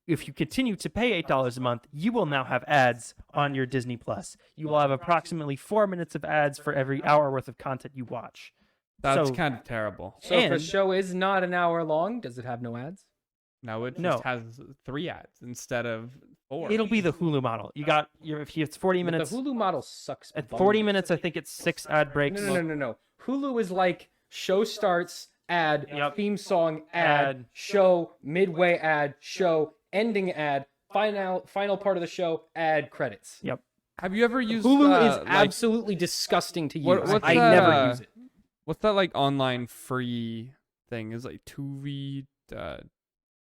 if you continue to pay $8 a month, you will now have ads on your Disney Plus. You will have approximately 4 minutes of ads for every hour worth of content you watch. That's so- kind of terrible. So if a And- show is not an hour long, does it have no ads? No, it No. just has 3 ads instead of 4. It'll be the Hulu model. You got if it's 40 But minutes. the Hulu model sucks. At bum. 40 minutes, I think it's 6 ad breaks. No. Hulu is like show starts, ad, Yep. theme song, ad, Ad. show, midway ad, show, ending ad, final part of the show, ad, credits. Yep. Have you ever used Hulu is like, absolutely disgusting to use. what's I that, never use it. what's that like online free thing? Is like Tubi.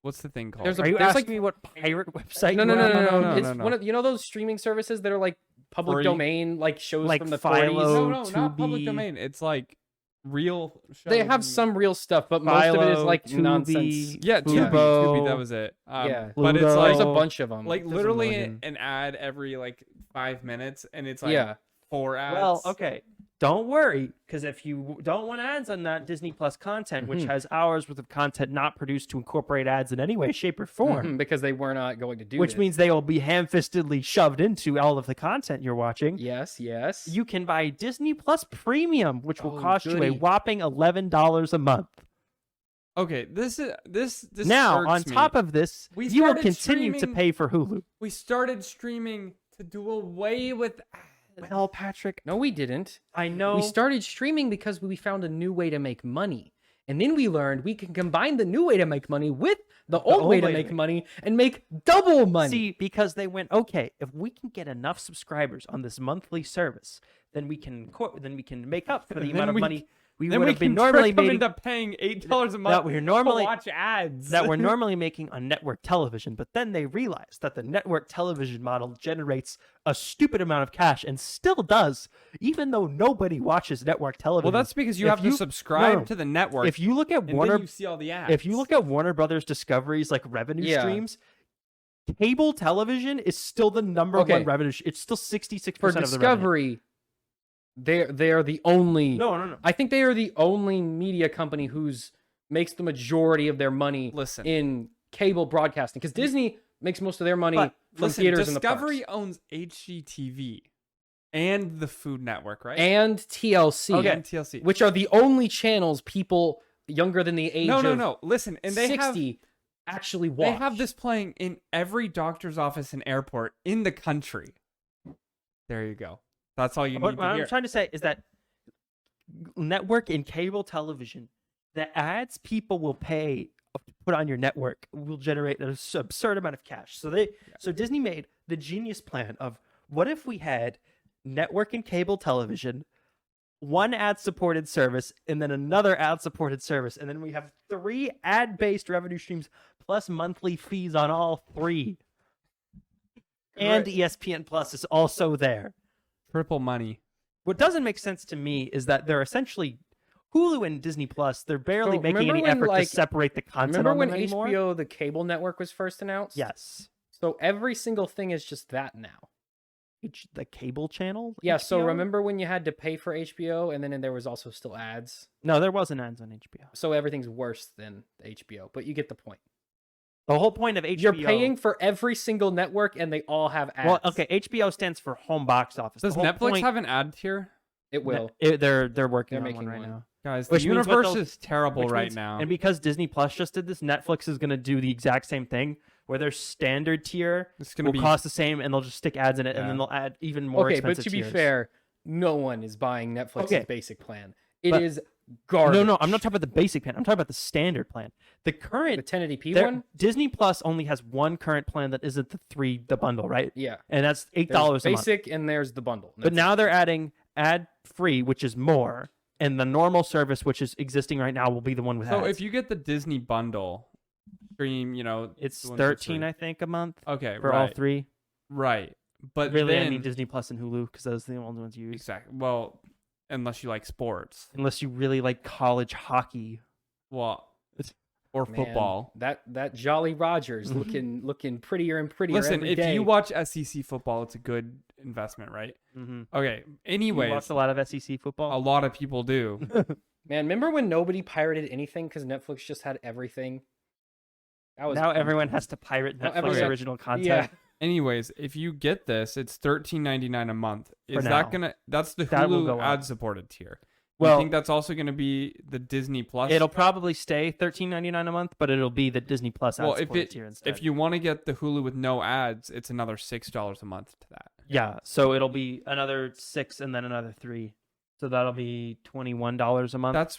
What's the thing called? There's a- Are you there's asking like- me what pirate website? No, you no, no, are? no, no, no, It's no. one of those streaming services that are like public Free. domain, like shows Like from the Philo. 40s. no, not public Tubi. domain. It's like real. They shows have and- some real stuff, but most of it is Philo, like Tubi, nonsense. Yeah, Tubi. Fubo. Tubi. That was it. Yeah. But it's Pluto. like There's a bunch of them. like There's a literally million. an ad every like 5 minutes, and it's like yeah. 4 ads. Well, okay. Don't worry, because if you don't want ads on that Disney Plus content, which Mhm. has hours worth of content not produced to incorporate ads in any way, shape, or form, Mhm, because they were not going to do which this. means they will be ham-fistedly shoved into all of the content you're watching, yes. you can buy Disney Plus Premium, which will Oh, cost you a goody. whopping $11 a month. okay. This Now, irks on me. top of this, We you will started continue to streaming- pay for Hulu. we started streaming to do away with ads. Well, Patrick, No, we didn't. I know. We started streaming because we found a new way to make money. And then we learned we can combine the new way to make money with the old way to make money and make double money. See, because they went, okay, if we can get enough subscribers on this monthly service, then we can make up for the Then amount of we- money we Then would we have been can normally trick them making, into paying $8 a month that we're normally to watch ads. that we're normally making on network television. But then they realized that the network television model generates a stupid amount of cash and still does, even though nobody watches network television. well, that's because you If have to you- subscribe no. to the network. if you look at and Warner then you see all the ads. if you look at Warner Brothers Discovery's like revenue Yeah. streams, cable television is still the number Okay. one revenue. It's still 66% for of the revenue. Discovery, they are the only. No. I think they are the only media company who's makes the majority of their money Listen. in cable broadcasting. Because Disney makes most of their money But from Listen, theaters in the Discovery parks. owns HGTV and the Food Network, right? And TLC, And TLC. which are the only channels people younger than the age no. of Listen, and they 60 actually watch. they have this playing in every doctor's office and airport in the country. There you go. That's all you What need to I'm hear. trying to say is that network and cable television, the ads people will pay to put on your network will generate an absurd amount of cash. So Disney made the genius plan of what if we had network and cable television, one ad-supported service, and then another ad-supported service, and then we have 3 ad-based revenue streams plus monthly fees on all 3. And Right. ESPN Plus is also there. Triple money. What doesn't make sense to me is that they're essentially Hulu and Disney Plus. They're barely So making remember any when, effort like- to separate the content. Remember on when them anymore? HBO, the cable network, was first announced? Yes, So every single thing is just that now. the cable channel. Yeah, so HBO? remember when you had to pay for HBO and then there was also still ads? No, there wasn't ads on HBO. So everything's worse than HBO, but you get the point. The whole point of HBO. You're paying for every single network and they all have ads. Well, okay, HBO stands for home box office. Does The whole Netflix point- have an ad tier? It will. They're working They're on making one right one. now. Guys, Which the means what universe they'll- is terrible Which right means- now. And because Disney Plus just did this, Netflix is going to do the exact same thing, where their standard tier It's gonna will be cost the same, and they'll just stick ads in it, and then Yeah. they'll add even more. Okay, but expensive to be tiers. fair, no one is buying Netflix's Okay. basic plan. It But- is garbage. No, I'm not talking about the basic plan. I'm talking about the standard plan. The the current 1080p There- one. Disney Plus only has one current plan that isn't the bundle, right? Yeah, And that's there's $8 a month. basic and there's the bundle. But That's now they're adding ad free, which is more, and the normal service, which is existing right now, will be the one with so ads. if you get the Disney bundle stream, it's the one for 13, free. I think, a month Okay, for right, all 3. right. But Really, then, I mean Disney Plus and Hulu because those are the only ones you use. exactly. Well, unless you like sports, Unless you really like college hockey. well, or Man, football. That Jolly Rogers looking prettier and prettier Listen, every if day. you watch SEC football, it's a good investment, right? Mm-hmm. Okay. You Anyways, watch a lot of SEC a football. lot of people do. Man, remember when nobody pirated anything because Netflix just had everything? That was Now everyone has to pirate Now Netflix everyone- original content. yeah. Anyways, if you get this, it's $13.99 a month. For Is now. that gonna? That's the That will go Hulu up. ad supported tier. Well, you think that's also gonna be the Disney Plus? it'll probably stay $13.99 a month, but it'll be the Disney Plus well, ad-supported tier instead. if you want to get the Hulu with no ads, it's another $6 a month to that. Yeah, so it'll be another 6 and then another 3. So that'll be $21 a month. That's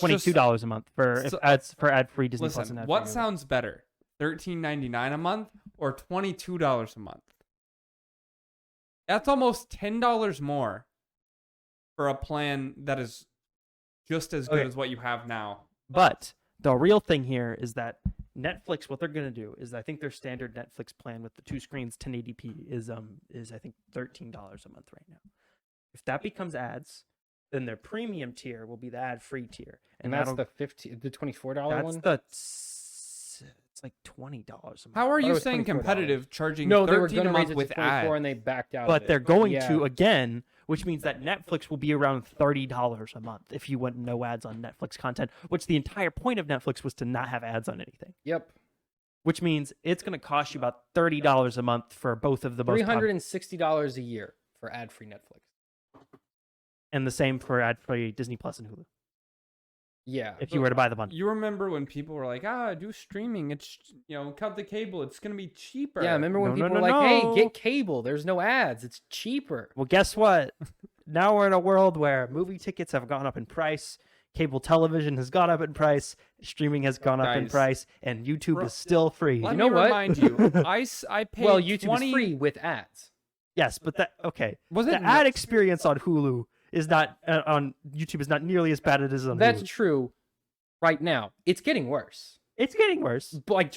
$22 a month for So- ad-free Disney Plus Listen, and ad-free what Hulu. sounds better, $13.99 a month or $22 a month? That's almost $10 more for a plan that is just as good Okay. as what you have now. But the real thing here is that Netflix, what they're gonna do is, I think their standard Netflix plan with the 2 screens 1080p is I think $13 a month right now. If that becomes ads, then their premium tier will be the ad-free tier, And that's that'll- the $24 that's one. it's like $20 a month. How are thought it you was saying $24. competitive charging No, they were 13 going a to raise month it to with 24 ads? and they backed out. But of it. they're going Yeah. to again, which means that Netflix will be around $30 a month if you went no ads on Netflix content, which the entire point of Netflix was to not have ads on anything. Yep. Which means it's going to cost you about $30 a month for both of the most $360 a year for ad-free Netflix. and the same for ad-free Disney Plus and Hulu Yeah. if you were to buy the bundle. You remember when people were like, do streaming. It's, cut the cable. It's going to be cheaper. Yeah, remember when No, no, people no, were like, no. "Hey, get cable. There's no ads. It's cheaper." Well, guess what? Now we're in a world where movie tickets have gone up in price, cable television has gone up in price, streaming has gone up in Guys. price, and YouTube Bro, is still free. Let You know me what? remind you, I paid Well, YouTube 20 is free with ads. Yes, but okay. Was The it ad experience on Hulu is not on YouTube is not nearly as bad as it is on That's Hulu. true. Right now, it's getting worse. It's getting worse. But, like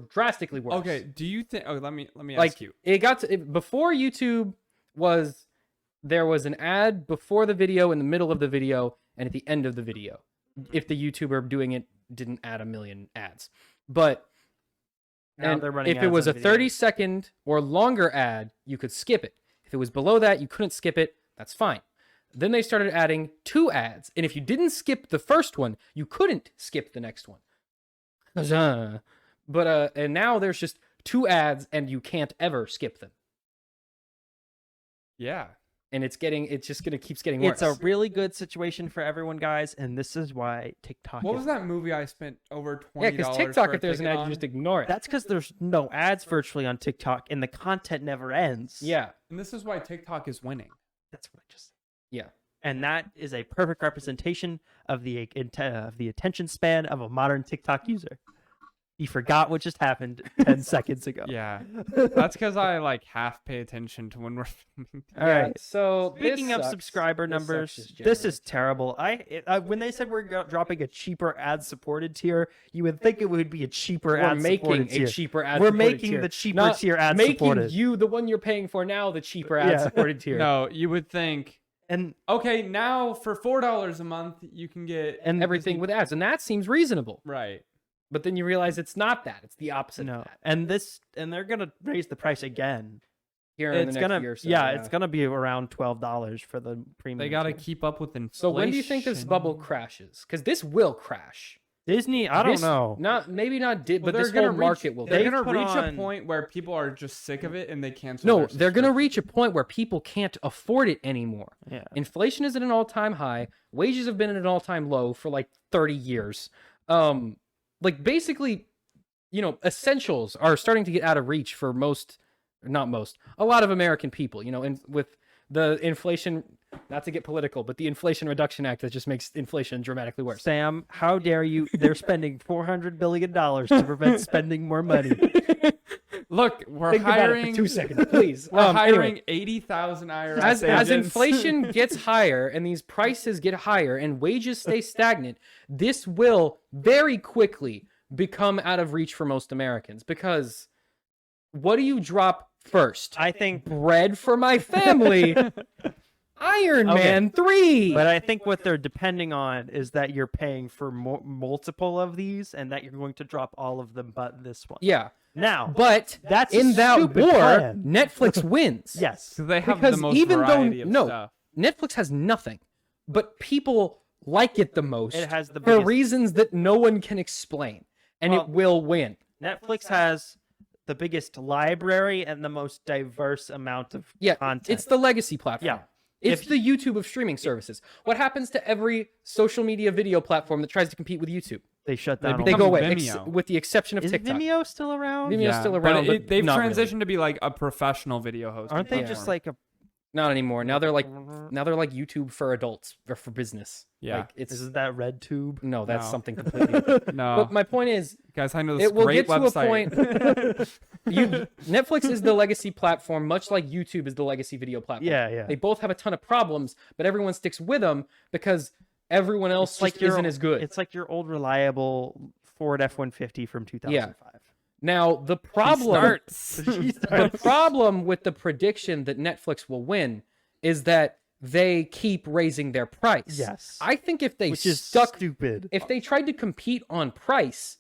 drastically worse. Okay, do you think? Oh, let me Like ask you. it got to before YouTube was there was an ad before the video, in the middle of the video, and at the end of the video. If the YouTuber doing it didn't add a million ads, but Now and they're running if it ads was on a the video. 30-second or longer ad, you could skip it. If it was below that, you couldn't skip it. That's fine. Then they started adding 2 ads, and if you didn't skip the first one, you couldn't skip the next one. But and now there's just 2 ads, and you can't ever skip them. Yeah. And it's just gonna keeps getting worse. It's a really good situation for everyone, guys, and this is why TikTok. What is- was that movie I spent over $20? yeah, because TikTok, for a if there's an ticket ad, on? you just ignore it. That's because there's no ads virtually on TikTok, and the content never ends. Yeah, And this is why TikTok is winning. That's what I just said. yeah. And that is a perfect representation of the attention span of a modern TikTok user. He forgot what just happened 10 seconds ago. Yeah. That's because I half pay attention to when we're filming. All right. So Speaking this of sucks. subscriber This sucks numbers, just this generally. is terrible. When they said we're dropping a cheaper ad-supported tier, you would think it would be a cheaper We're making ad-supported a tier. cheaper ad. We're making the cheaper tier ad-supported. Making you the one you're paying for now the cheaper Yeah. ad-supported tier. No, you would think, And okay, now for $4 a month, you can get Everything with ads, and that seems reasonable. right. But then you realize it's not that; it's the opposite. no, of that. and they're gonna raise the price again. Here in the It's next gonna year or so, it's gonna be around $12 for the premium. They got to tier. keep up with inflation. So when do you think this bubble crashes? Because this will crash. Disney. I don't This- know. Not maybe not, Well, but they're this gonna whole market will. They're They've gonna put reach a on- point where people are just sick of it and they cancel. No, their they're going to subscription. reach a point where people can't afford it anymore. Yeah. Inflation is at an all-time high. Wages have been at an all-time low for like 30 years. Basically, essentials are starting to get out of reach for a lot of American people, and with the inflation, not to get political, but the Inflation Reduction Act that just makes inflation dramatically worse. Sam, how dare you? They're spending $400 billion to prevent spending more money. Look, we're Think about it hiring for 2 seconds, please. We're hiring Anyway. 80,000 IRS As agents. inflation gets higher and these prices get higher and wages stay stagnant, this will very quickly become out of reach for most Americans. Because what do you drop first? I think, Bread for my family. Iron Okay. Man 3. but I think what they're depending on is that you're paying for multiple of these, and that you're going to drop all of them, but this one. Yeah. Now, But that's a in that stupid war, plan. Netflix wins. Yes. Because they have Because the most even though variety of no, stuff. Netflix has nothing, but people like it the most. It has the for biggest. reasons that no one can explain, and Well, it will win. Netflix has the biggest library and the most diverse amount of Yeah, content. it's the legacy platform. Yeah. It's If- the YouTube of streaming services. What happens to every social media video platform that tries to compete with YouTube? They shut They down. They all go of them. away, Vimeo. with the exception of Is TikTok. Vimeo still around? Vimeo's still but around, but they've not transitioned really. to be like a professional video host. Aren't they Yeah. just like a? Not anymore. Now they're like YouTube for adults or for business. Yeah. Like, Isn't that Red Tube? no, that's No. something completely different. No, But my point is, guys, I know this it will great get to website. a point. Netflix is the legacy platform, much like YouTube is the legacy video platform. Yeah. They both have a ton of problems, but everyone sticks with them because everyone else just isn't as good. It's like your old reliable Ford F-150 from 2005. Now, the problem Starts. the problem with the prediction that Netflix will win is that they keep raising their price. Yes. I think if they Which is stuck stupid. if they tried to compete on price,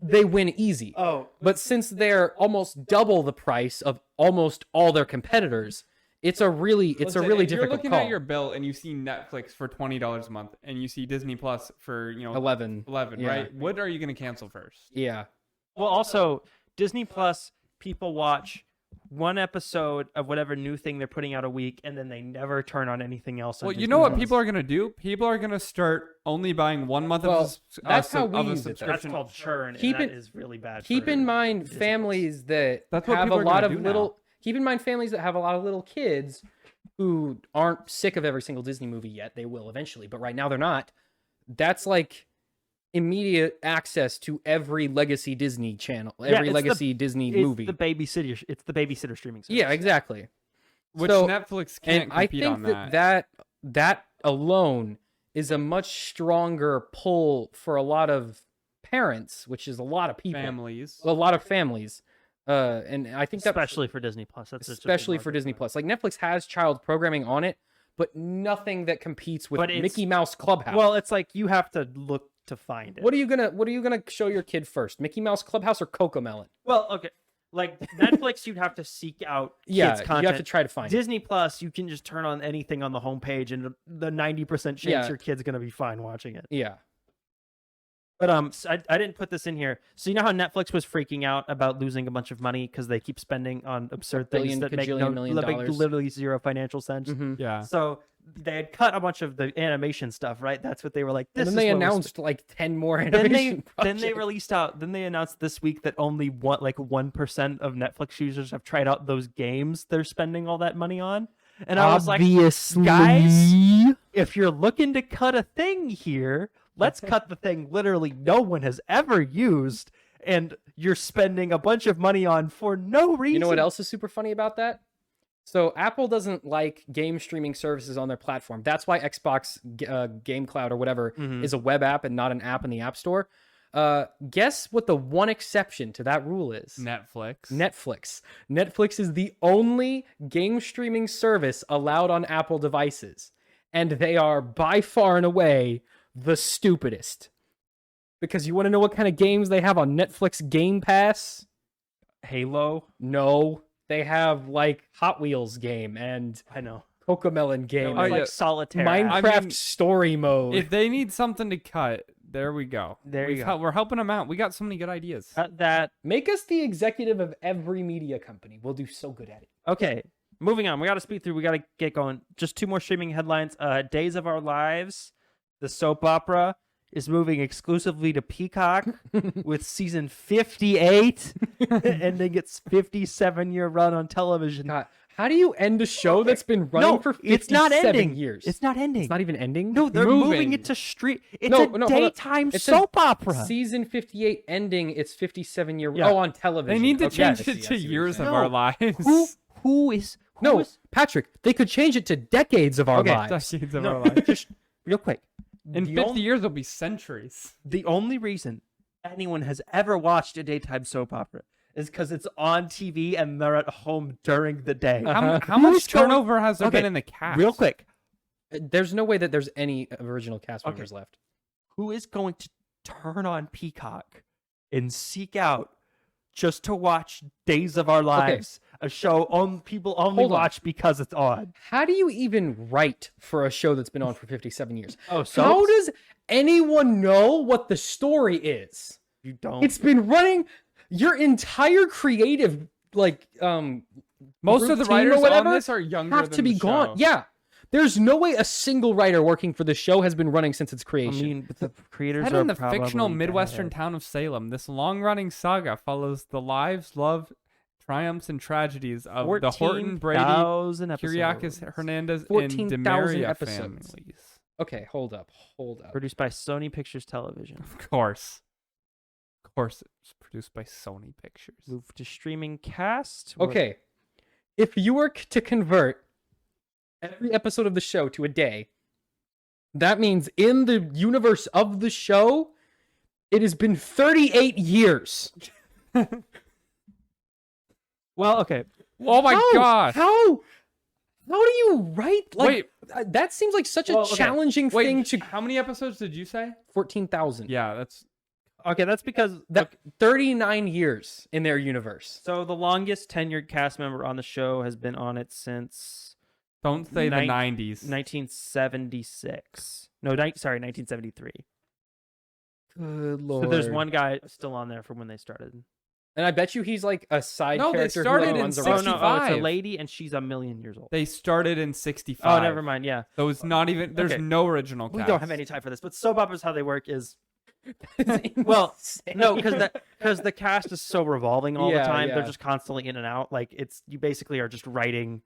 they win easy. Oh, But since they're almost double the price of almost all their competitors, it's a really Listen, if difficult you're looking call. at your bill and you see Netflix for $20 a month and you see Disney Plus for 11. 11, Yeah. right? What are you going to cancel first? Yeah. well, also Disney Plus, people watch one episode of whatever new thing they're putting out a week, and then they never turn on anything else. On Well, you Disney know what Plus. people are going to do? People are going to start only buying 1 month Well, of that's how we of a use it, though. That's subscription. called churn. Keep and that it- is really bad. Keep for in mind Disney Plus. families that That's what have a people are lot gonna of do little now. keep in mind families that have a lot of little kids who aren't sick of every single Disney movie yet. They will eventually, but right now they're not. That's like immediate access to every legacy Disney channel, Yeah, every it's legacy Disney It's movie. the babysitter. It's the babysitter streaming service. Yeah, exactly. Which So- Netflix And can't I compete think on that alone is a much stronger pull for a lot of parents, which is a lot of people, Families. a lot of families. And I think that especially for Disney Plus. That's just a big especially for market Disney it. Plus. Like Netflix has child programming on it, but nothing that competes with But it's- Mickey Mouse Clubhouse. Well, it's like you have to look to find it. what are you gonna show your kid first? Mickey Mouse Clubhouse or Cocomelon? Well, okay. Like Netflix, you'd have to seek out Yeah, kids you content. have to try to find it. Disney Plus, you can just turn on anything on the homepage, and the 90% chance Yeah. your kid's gonna be fine watching it. Yeah. But so I didn't put this in here. So you know how Netflix was freaking out about losing a bunch of money because they keep spending on absurd things billion, that make cajillion million make dollars. literally zero financial sense. Mhm. Yeah. So they had cut a bunch of the animation stuff, right? That's what they were like. This And then is they what we're announced like 10 more then they animation then they projects. released out then they announced this week that only 1% of Netflix users have tried out those games they're spending all that money on. And I was like, guys, if you're looking to cut a thing here, let's cut the thing literally no one has ever used and you're spending a bunch of money on for no reason. You know what else is super funny about that? So Apple doesn't like game streaming services on their platform. That's why Xbox Game Cloud or whatever Mhm. is a web app and not an app in the App Store. Guess what the one exception to that rule is? Netflix. Netflix. Netflix is the only game streaming service allowed on Apple devices. And they are by far and away the stupidest. Because you want to know what kind of games they have on Netflix Game Pass? Halo? No. They have like Hot Wheels game and I know. Cocomelon game. No, and like yeah. solitaire. Minecraft app. mean, story mode. If they need something to cut, there we go. There you go. We're helping them out. We got so many good ideas. Cut that. Make us the executive of every media company. We'll do so good at it. Okay, moving on. We got to speed through. We got to get going. Just two more streaming headlines. Days of Our Lives, the soap opera, is moving exclusively to Peacock with season 58 ending its 57-year run on television. God, how do you end a show that's been running No, for 57 it's not ending. years? It's not ending. It's not even ending? No, they're moving moving. it to street. It's No, a no, hold on. daytime It says soap opera. Season 58 ending its 57-year... Yeah. Oh, on television. They need to Okay, I change see, it I to see what you're years of saying. No. our lives. Who is? No, Patrick, they could change it to decades of our Okay, lives. Decades of No, our lives. just real quick. In The 50 only- years, it'll be centuries. The only reason anyone has ever watched a daytime soap opera is because it's on TV and they're at home during the day. How much Who's going- turnover has there Okay, been in the cast? Real quick, There's no way that there's any original cast members left. who is going to turn on Peacock and seek out just to watch Days of Our Lives, a show people only Hold on. watch because it's on? How do you even write for a show that's been on for 57 years? Oh, so How does anyone know what the story is? you don't? It's been running your entire creative, like, Most of the routine or writers whatever on this are younger have than to be the gone. show. Yeah. There's no way a single writer working for the show has been running since its I creation. mean, but the creators Set are in the probably fictional Midwestern bad. town of Salem, this long-running saga follows the lives, love, triumphs and tragedies of the Horton, Brady, 14,000 Kyriakis, episodes. Hernandez, and 14,000 DeMaria episodes. families. Okay, hold up. Produced by Sony Pictures Television. Of course, it's produced by Sony Pictures. Move to streaming cast. Okay, if you were to convert every episode of the show to a day, that means in the universe of the show, it has been 38 years. Well, okay. Oh my gosh! How do you write? Like, Wait. that seems like such a challenging thing to. How many episodes did you say? 14,000. Yeah, that's Okay, that's because That 39 years in their universe. so the longest tenured cast member on the show has been on it since don't say the 90s. 1976. No, 1973. Good lord. So there's one guy still on there from when they started. And I bet you he's like a side No, they character started who in runs Oh around. no, it's a 65. lady and she's 1,000,000 years old. They started in 65. Oh, never mind. Yeah, So it's not even. There's Okay. no original cast. we don't have any time for this. But soap operas, how they work is well, no, because the cast is so revolving all the Yeah, time. yeah. They're just constantly in and out. Like you basically are just writing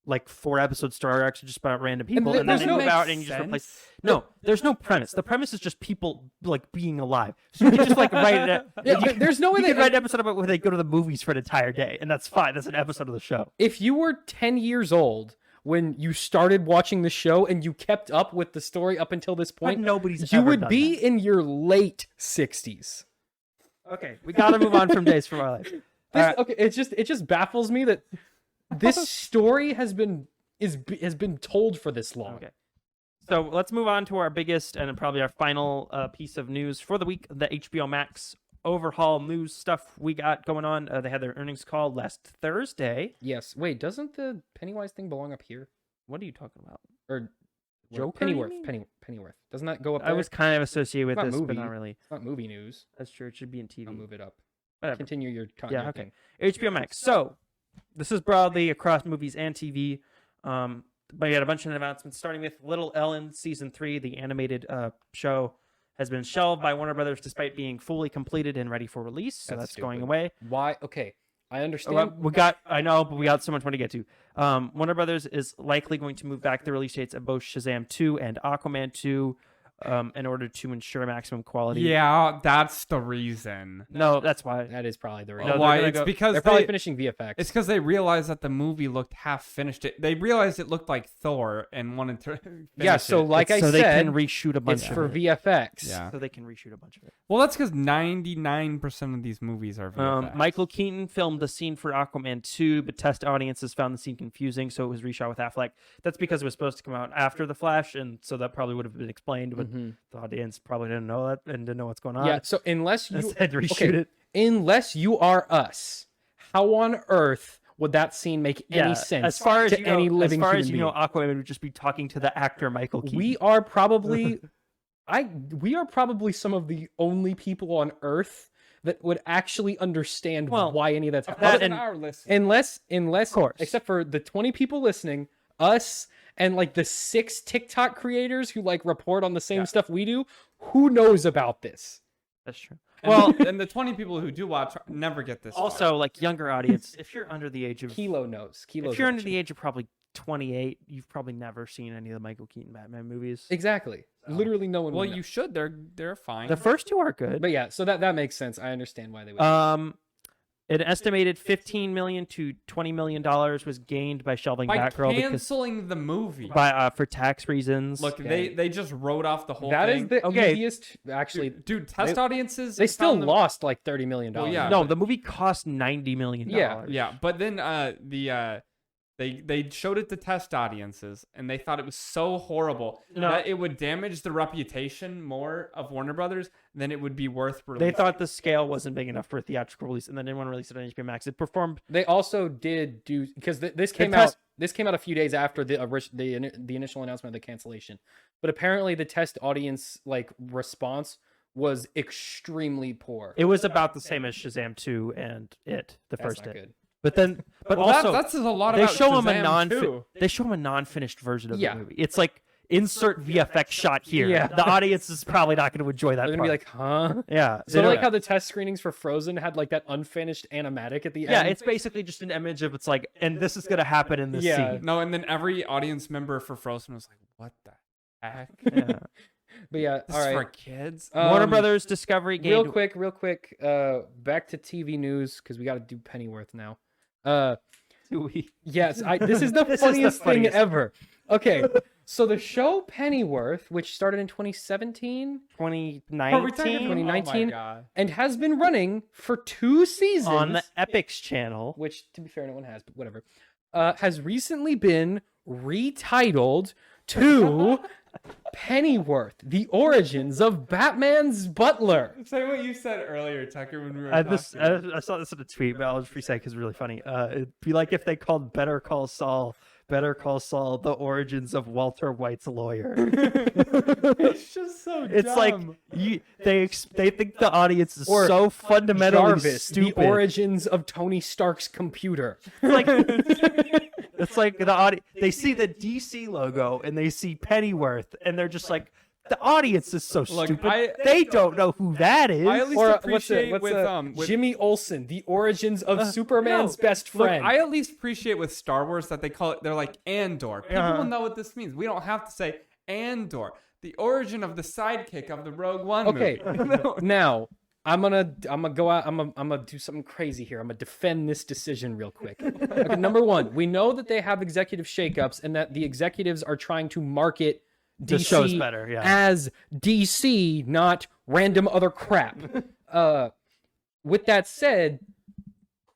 like 4-episode story arcs just about random people, and then they there's move no out and you just replace. No, there's no premise. The premise is just people like being alive. So you can just like write it. Yeah, there's no way You they can write an episode about where they go to the movies for an entire day, and that's fine. That's an episode of the show. If you were 10 years old when you started watching the show and you kept up with the story up until this But point, nobody's you ever would done be that. in your late 60s. Okay, we gotta move on from Days from Our Life. Okay, it just baffles me that this story has been told for this long. Okay. So let's move on to our biggest and probably our final piece of news for the week, the HBO Max overhaul news stuff we got going on. They had their earnings call last Thursday. Yes. Wait, doesn't the Pennywise thing belong up here? What are you talking about? Or Joker, you Pennyworth. mean? Pennyworth. Doesn't that go up there? I was kind of associated with It's not this, but movie. not really. It's not movie news. That's true. It should be in TV. I'll move it up. Whatever. Continue your Yeah, your okay. thing. HBO Max. So this is broadly across movies and TV. But you had a bunch of announcements, starting with Little Ellen season 3, the animated show, has been shelved by Warner Brothers despite being fully completed and ready for release. So that's going stupid. away. Why? Okay, I understand. I know, but we got so much more to get to. Warner Brothers is likely going to move back the release dates of both Shazam 2 and Aquaman 2 in order to ensure maximum quality. Yeah, that's the reason. No, that's why. That is probably the No, reason. they're Why? gonna It's go- because They're probably they, finishing VFX. it's because they realized that the movie looked half finished. They realized it looked like Thor and wanted to. Yeah, finish so it. like I so they said, can reshoot a bunch it's of for it. VFX. Yeah. So they can reshoot a bunch of it. Well, that's because 99% of these movies are VFX. Michael Keaton filmed the scene for Aquaman 2, but test audiences found the scene confusing, so it was reshot with Affleck. That's because it was supposed to come out after The Flash, and so that probably would have been explained, but the audience probably didn't know that and didn't know what's going on. Yeah. So unless you Instead, reshoot it. unless you are us, how on earth would that scene make any sense? As far as to you know, any living as far human as you know, being? Aquaman would just be talking to the actor Michael Keaton. We are probably we are probably some of the only people on Earth that would actually understand why any of that's that happening. and- our listeners. Unless, Of course. except for the 20 people listening, us and like the 6 TikTok creators who like report on the same stuff we do, who knows about this? That's true. Well, and the 20 people who do watch never get this. Also, like younger audience, if you're under the age of Kilo knows. if you're under the age of probably 28, you've probably never seen any of the Michael Keaton Batman movies. Exactly. Literally no one. Well, would know. you should. They're fine. The first two are good. But yeah, so that makes sense. I understand why they would. An estimated $15 million to $20 million was gained by shelving By Batgirl because canceling the movie. for tax reasons. Look, they just wrote off the whole That thing. is the Okay. easiest. Actually, Dude, test audiences. they still found them- lost like $30 million. Well, yeah. no, the movie cost $90 million. Yeah, Yeah, but then they showed it to test audiences, and they thought it was so horrible that it would damage the reputation more of Warner Brothers than it would be worth releasing. They thought the scale wasn't big enough for a theatrical release, and then didn't want to release it on HBO Max. It performed. They also did do because this came test- out. This came out a few days after the initial announcement of the cancellation, but apparently the test audience like response was extremely poor. It was about the same as Shazam 2 and the That's first not day. good. But then, but Well, also that says a lot they about show him Shazam too. they show him a non-finished version of Yeah. the movie. It's like insert VFX shot here. Yeah. The audience is probably not going to enjoy that. They're gonna be like, huh? yeah. So like how the test screenings for Frozen had like that unfinished animatic at the yeah, end. it's basically just an image of it's like, and this is going to happen in this Yeah. scene. No, and then every audience member for Frozen was like, "What the heck? Yeah. But yeah, This all is right. for kids." Warner Brothers Discovery gained Real quick. Back to TV news because we got to do Pennyworth now. Yes, this is the This is the funniest thing funniest. ever. Okay, so the show Pennyworth, which started in 2017 2019 Oh my 2019 god. and has been running for 2 seasons on the Epix channel. which to be fair no one has, but whatever, has recently been retitled to Pennyworth: The Origins of Batman's Butler. Say what you said earlier, Tucker, when we were I saw this in a tweet, but I'll just re-say because it's really funny. It'd be like if they called Better Call Saul, The Origins of Walter White's Lawyer. It's just so It's dumb. like they think the audience is Or so fundamentally Jarvis: stupid. The Origins of Tony Stark's Computer. like it's like the audience. They see the DC logo and they see Pennyworth, and they're just like, the audience is so Look, stupid. They don't know who that is. I at least Or appreciate what's with Jimmy Olsen: The Origins of Superman's No, best Look, friend. I at least appreciate with Star Wars that they call it. They're like Andor. People Uh-huh. will know what this means. We don't have to say Andor, the origin of the sidekick of the Rogue One Okay, movie. now I'm gonna go out. I'm gonna do something crazy here. I'm gonna defend this decision real quick. Okay, number one, we know that they have executive shakeups and that the executives are trying to market The DC show's better, yeah. as DC, not random other crap. With that said,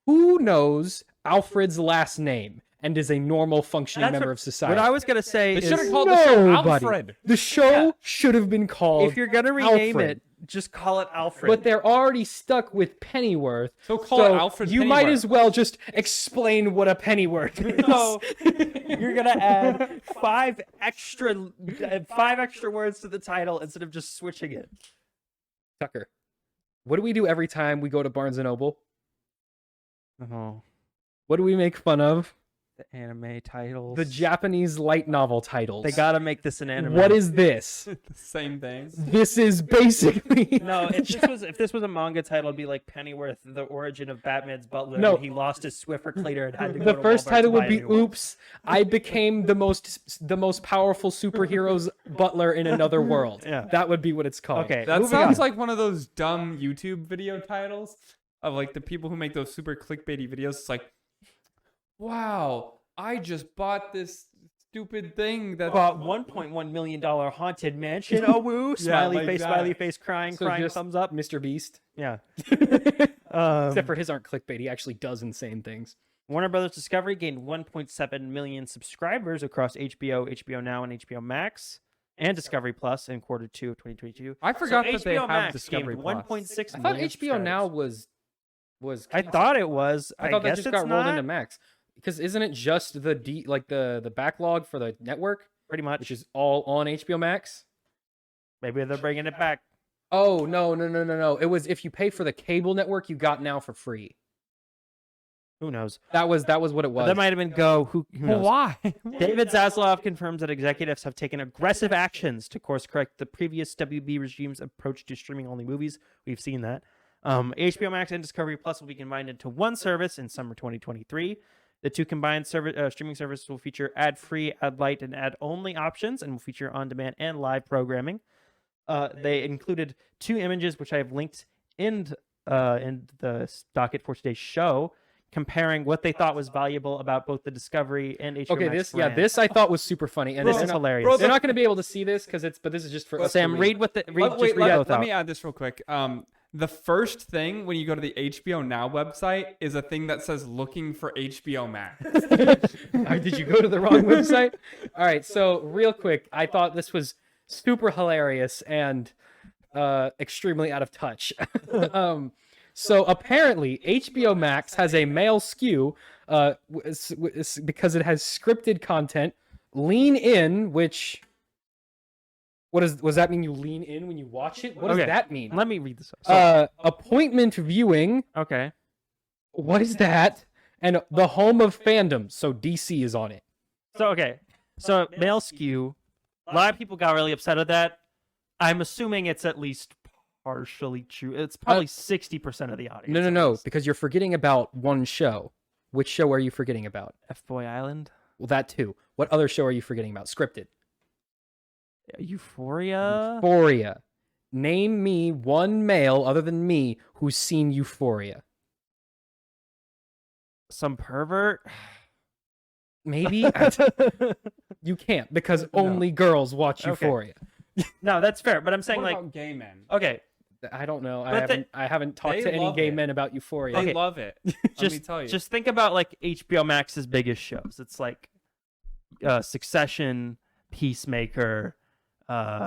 who knows Alfred's last name and is a normal functioning That's member what- of society? What I was gonna say They is, should have called the show Nobody. Alfred. The show should have been called. if you're gonna rename Alfred. it, just call it Alfred. But they're already stuck with Pennyworth. So call it Alfred You might Pennyworth. as well just explain what a Pennyworth is. So you're gonna add five extra words to the title instead of just switching it. Tucker, what do we do every time we go to Barnes & Noble? Oh, What do we make fun of? the anime titles. The Japanese light novel titles. They gotta make this an anime. What is this? The same thing. This is basically... No, if this was a manga title, it'd be like Pennyworth: The Origin of Batman's Butler. No. when he lost his Swiffer cleaner and had to go The to first Walmart title to buy would a be new one. "Oops, I became the most powerful superhero's butler in another world." Yeah. That would be what it's called. Okay, That moving sounds on. like one of those dumb YouTube video titles of like the people who make those super clickbaity videos. It's like, wow, I just bought this stupid thing that Bought $1.1 million haunted mansion. Oh woo! Smiley like face, that. smiley face, crying, So crying, just thumbs up. Mr. Beast. Yeah. Except for his aren't clickbait. He actually does insane things. Warner Brothers Discovery gained 1.7 million subscribers across HBO, HBO Now, and HBO Max, and Discovery Plus in quarter 2 of 2022. I forgot So that they HBO have Max Discovery gained Plus. 1.6 I thought million HBO Now subscribers. was. I thought it was. I thought that guess just it's got rolled not. into Max because isn't it just the backlog for the network, Pretty much. which is all on HBO Max? Maybe they're bringing it back. Oh no. It was if you pay for the cable network, you got Now for free. Who knows? That was what it was. That might have been Go. Who knows? Why? David Zaslav confirms that executives have taken aggressive actions to course correct the previous WB regime's approach to streaming only movies. We've seen that. HBO Max and Discovery Plus will be combined into one service in summer 2023. The two combined streaming services will feature ad-free, ad-light, and ad-only options and will feature on-demand and live programming. They included 2 images, which I have linked in the docket for today's show, comparing what they thought was valuable about both the Discovery and HBO Okay, Max this brands. I thought was super funny, and This they're is not- hilarious. They're not going to be able to see this but this is just for us to Sam, read what the read. Just read both let out. me add this real quick. The first thing when you go to the HBO Now website is a thing that says "Looking for HBO Max." Did you go to the wrong website? All right, so real quick, I thought this was super hilarious and extremely out of touch. So apparently, HBO Max has a male skew because it has scripted content. Lean In, which does that mean? You lean in when you watch it? What does Okay. that mean? Let me read this. So, Appointment viewing. okay. What is that? And the home of fandom. So DC is on it. So okay. So male skew. A lot of people got really upset at that. I'm assuming it's at least partially true. It's probably 60% of the audience. No, because you're forgetting about one show. Which show are you forgetting about? F-Boy Island? Well, that too. What other show are you forgetting about? Scripted. Euphoria? Euphoria. Name me one male other than me who's seen Euphoria. Some pervert? Maybe? You can't because only girls watch Okay. Euphoria. No, that's fair. But I'm saying, What like, about gay men? okay, I don't know. But I haven't talked they to any love gay it. men about Euphoria. They Okay. love it. Let me just tell you. just think about like HBO Max's biggest shows. It's like Succession, Peacemaker,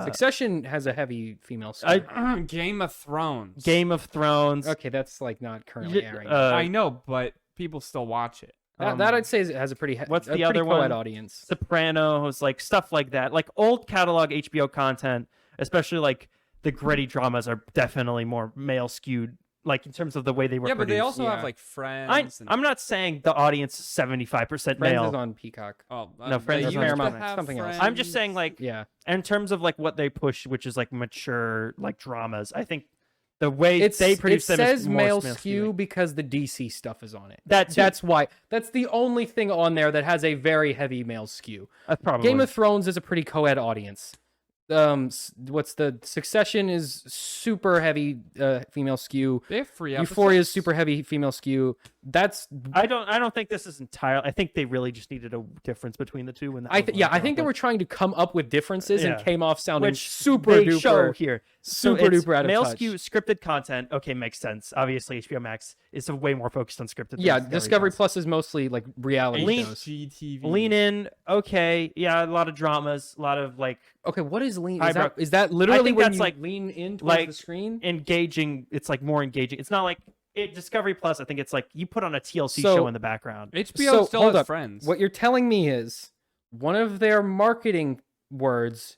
Succession has a heavy female skew. Game of Thrones. Game of Thrones. Okay, that's like not currently Y- airing. I know, but people still watch it. that I'd say has a pretty what's a the pretty other co-ed one? audience. Sopranos, like stuff like that. Like old catalog HBO content, especially like the gritty dramas are definitely more male skewed, like in terms of the way they were Yeah, but they produced. also Yeah. have like Friends. I'm not saying the audience is 75% Friends male. is on Peacock. Oh, No, Friends they is used to Paramount, have something else. Friends. I'm just saying, like, Yeah, in terms of like what they push, which is like mature like dramas. I think the way it they produce them says is more male skewed. skew because the DC stuff is on it. That's That's why. That's the only thing on there that has a very heavy male skew. probably Game of Thrones is a pretty co-ed audience. What's the Succession is super heavy female skew. They have free episodes. Euphoria is super heavy female skew. That's I don't think this is entirely. I think they really just needed a difference between the two. When that I was think yeah, like I think they were trying to come up with differences Yeah. and came off sounding which super they duper show here. So super it's duper out of male touch. skew scripted content. Okay, makes sense. Obviously, HBO Max is way more focused on scripted. than Yeah, Discovery Plus is mostly like reality Lean- shows. HGTV. Lean in. Okay, yeah, a lot of dramas, a lot of like Okay, what is lean? Eyebrow- Is that literally think when that's you like- lean in towards like the screen? engaging. It's like more engaging. It's not like Discovery Plus. I think it's like you put on a TLC So- show in the background. HBO So, still hold has up. Friends. What you're telling me is one of their marketing words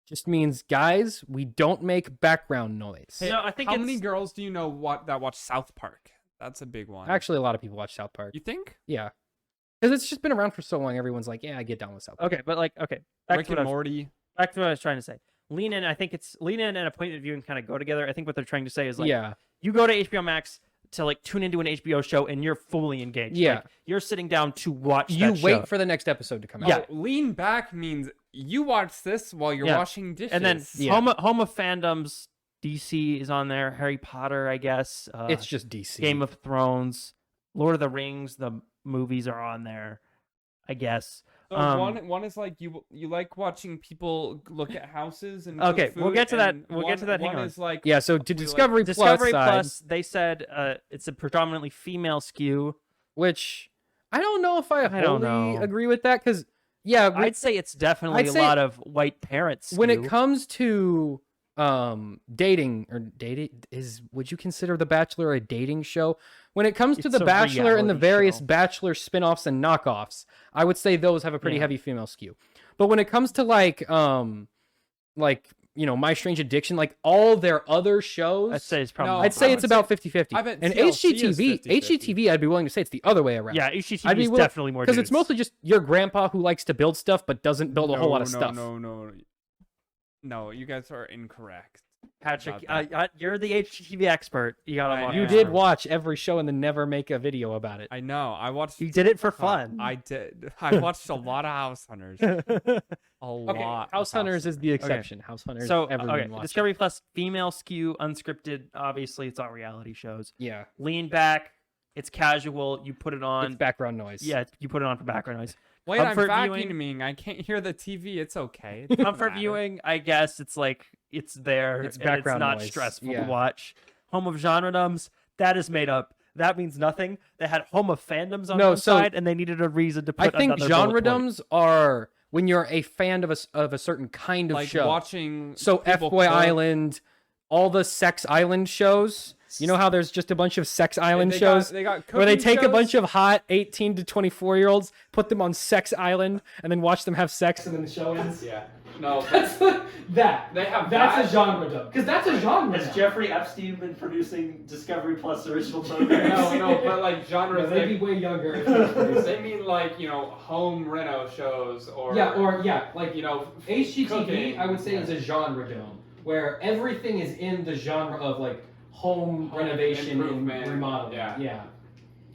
just means, guys, we don't make background noise. No, I think How it's many girls do you know that watch South Park? That's a big one. Actually, a lot of people watch South Park. you think? Yeah. Because it's just been around for so long, everyone's like, yeah, I get down with South Park. okay, but like okay. Back Rick to what and I was- Morty. back to what I was trying to say. Lean in. I think it's lean in and appointment viewing kind of go together. I think what they're trying to say is like Yeah. you go to HBO Max to like tune into an HBO show and you're fully engaged. Yeah. Like, you're sitting down to watch. You that wait show. for the next episode to come out. Yeah. Oh, lean back means you watch this while you're Yeah. washing dishes. And then Yeah. home of fandoms. DC is on there. Harry Potter, I guess. It's just DC. Game of Thrones, Lord of the Rings. The movies are on there, I guess. So one is like you like watching people look at houses and Okay, cook we'll food, get to that- and we'll get to that, hang One on. is like Yeah, so to we like- Discovery, Discovery Plus, Plus, side, they said it's a predominantly female skew. which I don't know if I I don't wholly know. agree with that because, yeah, I'd say it's definitely I'd a say- lot of white parents. when it comes to dating or dating would you consider The Bachelor a dating show? When it comes to It's The a Bachelor and the reality various show. Bachelor spin-offs and knockoffs, I would say those have a pretty Yeah. heavy female skew. But when it comes to like My Strange Addiction, like all their other shows, I'd say it's probably. No, I'd say I it's would about 50-50. I bet And TLC is HGTV, 50-50. I'd be willing to say it's the other way around. yeah, I'd HGTV be is willing- definitely more because it's dudes. mostly just your grandpa who likes to build stuff but doesn't build a whole lot of stuff. No, you guys are incorrect. Patrick. about You're the HGTV expert. You gotta I watch. You Yeah. did watch every show and then never make a video about it. I know. I watched. You did it for fun. I did. I watched a lot of House Hunters. A Okay, lot. House of Hunters is the exception. House Hunters, so everyone okay, watches. Discovery Plus, female skew, unscripted. Obviously, it's all reality shows. Yeah, Lean back. It's casual. You put it on. it's background noise. Yeah, you put it on for background noise. Wait, Comfort I'm viewing. vacuuming. I can't hear the TV. It's okay. It doesn't Comfort matter. viewing, I guess it's like it's there. It's and background It's not noise. stressful Yeah. to watch. Home of genredoms, that is made up. That means nothing. They had home of fandoms on No, one so side, and they needed a reason to I put. think another bullet point. genredoms are when you're a fan of a certain kind of Like show. watching. So people F-Boy cook. Island, all the Sex Island shows. You know how there's just a bunch of sex island They shows got where they cooking take a shows. bunch of hot 18 to 24-year-olds, put them on Sex Island, and then watch them have sex, and then the show ends. Yeah. No. That's that. They have That's that. a genre dub. Because that's a genre. Has now. Jeffrey Epstein been producing Discovery Plus original programs? No, but like Yeah, genres. they'd be way younger. If they produced They it. mean like home reno shows or like cooking. HGTV. I would say is a genre dome where everything is in the genre of like home renovation and improvement, remodeling. yeah.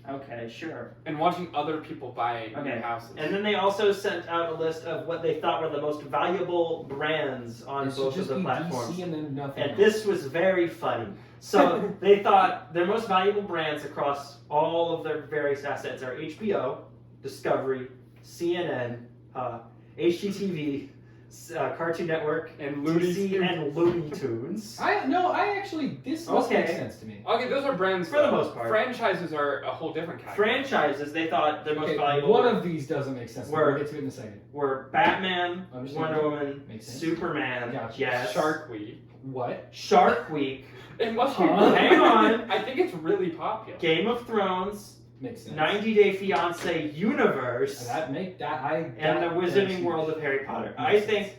Okay, sure. And watching other people buy Okay. new houses. And then they also sent out a list of what they thought were the most valuable brands on It should both of just the be platforms. DC and then nothing. And else. this was very funny. So they thought their most valuable brands across all of their various assets are HBO, Discovery, CNN, HGTV, Cartoon Network, And Looney DC, Tunes. and Looney Tunes. This must make Okay. sense to me. Okay, those are brands For the though. most part. Franchises are a whole different category. Franchises they thought their most Okay, valuable one of these doesn't make sense. Were- We'll get to it in a second. were Batman, Understand. Wonder Woman, Makes sense. Superman, Gotcha. yes, Shark Week. What? Shark Week, It must be. Huh? Hang on. I think it's really popular. Game of Thrones, Makes sense. 90 Day Fiance Universe, That make that I. and the that- Wizarding that's World of Harry Potter. I Makes think,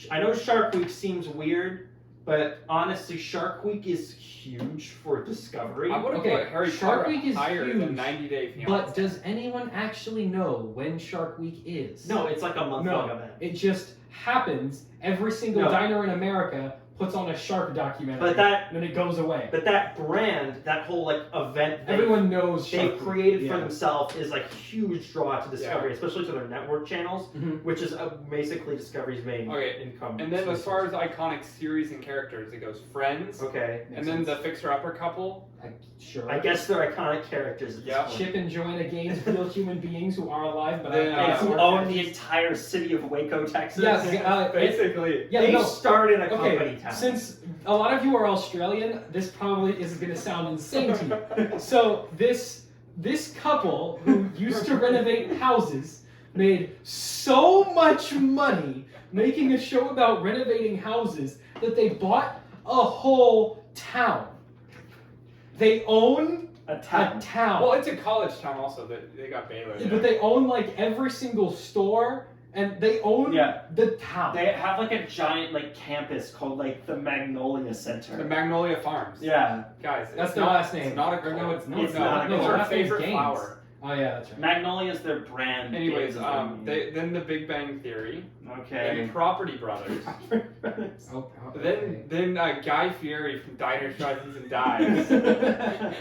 I know Shark Week seems weird, but honestly, Shark Week is huge for Discovery. I would have Okay, put Harry Shark Potter Week is higher huge, than 90 Day Fiancé. But does anyone actually know when Shark Week is? No, it's like a month-long event. It just happens. Every single No. diner in America puts on a shark documentary. But that, and then it goes away. but that brand, that whole like event, Everyone knows they Shark Week. created Yeah. for themselves is like huge draw to Discovery, Yeah. especially to their network channels, Mhm. which is basically Discovery's main Okay, income. And then as source. far as iconic series and characters, it goes Friends, Okay, and then the Fixer-Upper couple. Sure. I guess they're iconic characters at this Yeah. point. Chip and Joanna Gaines, real human beings who are alive, but Then, And who Yeah. own the entire city of Waco, Texas. Yes, Basically. yeah, they no. started a company Okay, town. since a lot of you are Australian, this probably is going to sound insane to you. So this couple who used to renovate houses made so much money making a show about renovating houses that they bought a whole town. They own a a town. town. Well, it's a college town also. They got Baylor. Yeah, but they own like every single store, and they own Yeah. the town. They have like a giant like campus called like the Magnolia Center. The Magnolia Farms. Yeah, Guys, That's it's their not, last name. It's not a Or no, it's not. It's not. No, It's their our last name's favorite Gaines. flower. Oh yeah, that's right. Magnolia is their brand. Anyways, Gaines is their then the Big Bang Theory, okay. then Property Brothers, Oh, then Guy Fieri from Diners, Drive-Ins, and Dives. I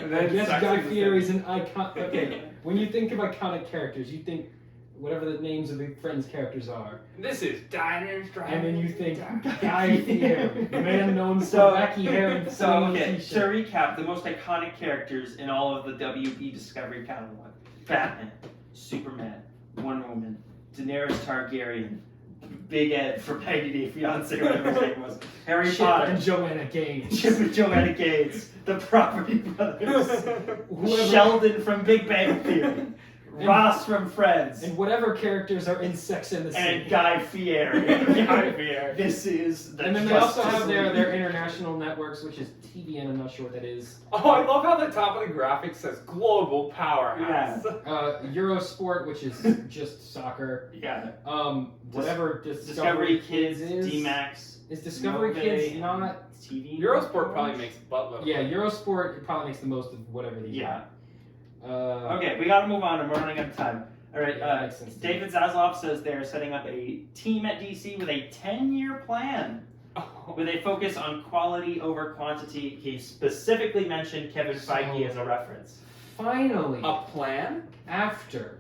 then guess Sex Guy and the Fieri's City. an icon. Okay, when you think of iconic characters, you think whatever the names of the Friends characters are, This is Diners, Drive-Ins, and then you think and Dives. Guy Fieri, the man known for So- wacky hair and So flowing okay, to t-shirt. recap, the most iconic characters in all of the WB Discovery catalog: Batman, Superman, Wonder Woman, Daenerys Targaryen, Big Ed from 90 Day Fiance, whatever his name was, Harry Chip Potter, and Joanna Gaines. Chip and Joanna Gaines, the Property Brothers, Whoever- Sheldon from Big Bang Theory, Ross from Friends, and whatever characters are in Sex and the City. and Guy Fieri. Guy Fieri. This is the And then they also Justice have their League. international networks, which is TVN. I'm not sure what that is. Oh, I love how the top of the graphic says Global Powerhouse. Eurosport, which is just soccer. Yeah. Whatever Discovery Kids, is. D-Max, Is Discovery Mobe, Kids and not? TV. Eurosport probably makes buttload. Yeah, Eurosport probably makes the most of whatever these Yeah. are. Okay, we gotta move on. And we're running out of time. All right. Yeah, that makes sense to me. David Zaslav says they're setting up a team at DC with a 10-year plan Oh. with a focus on quality over quantity. He specifically mentioned Kevin Feige as a reference. Finally, A plan? after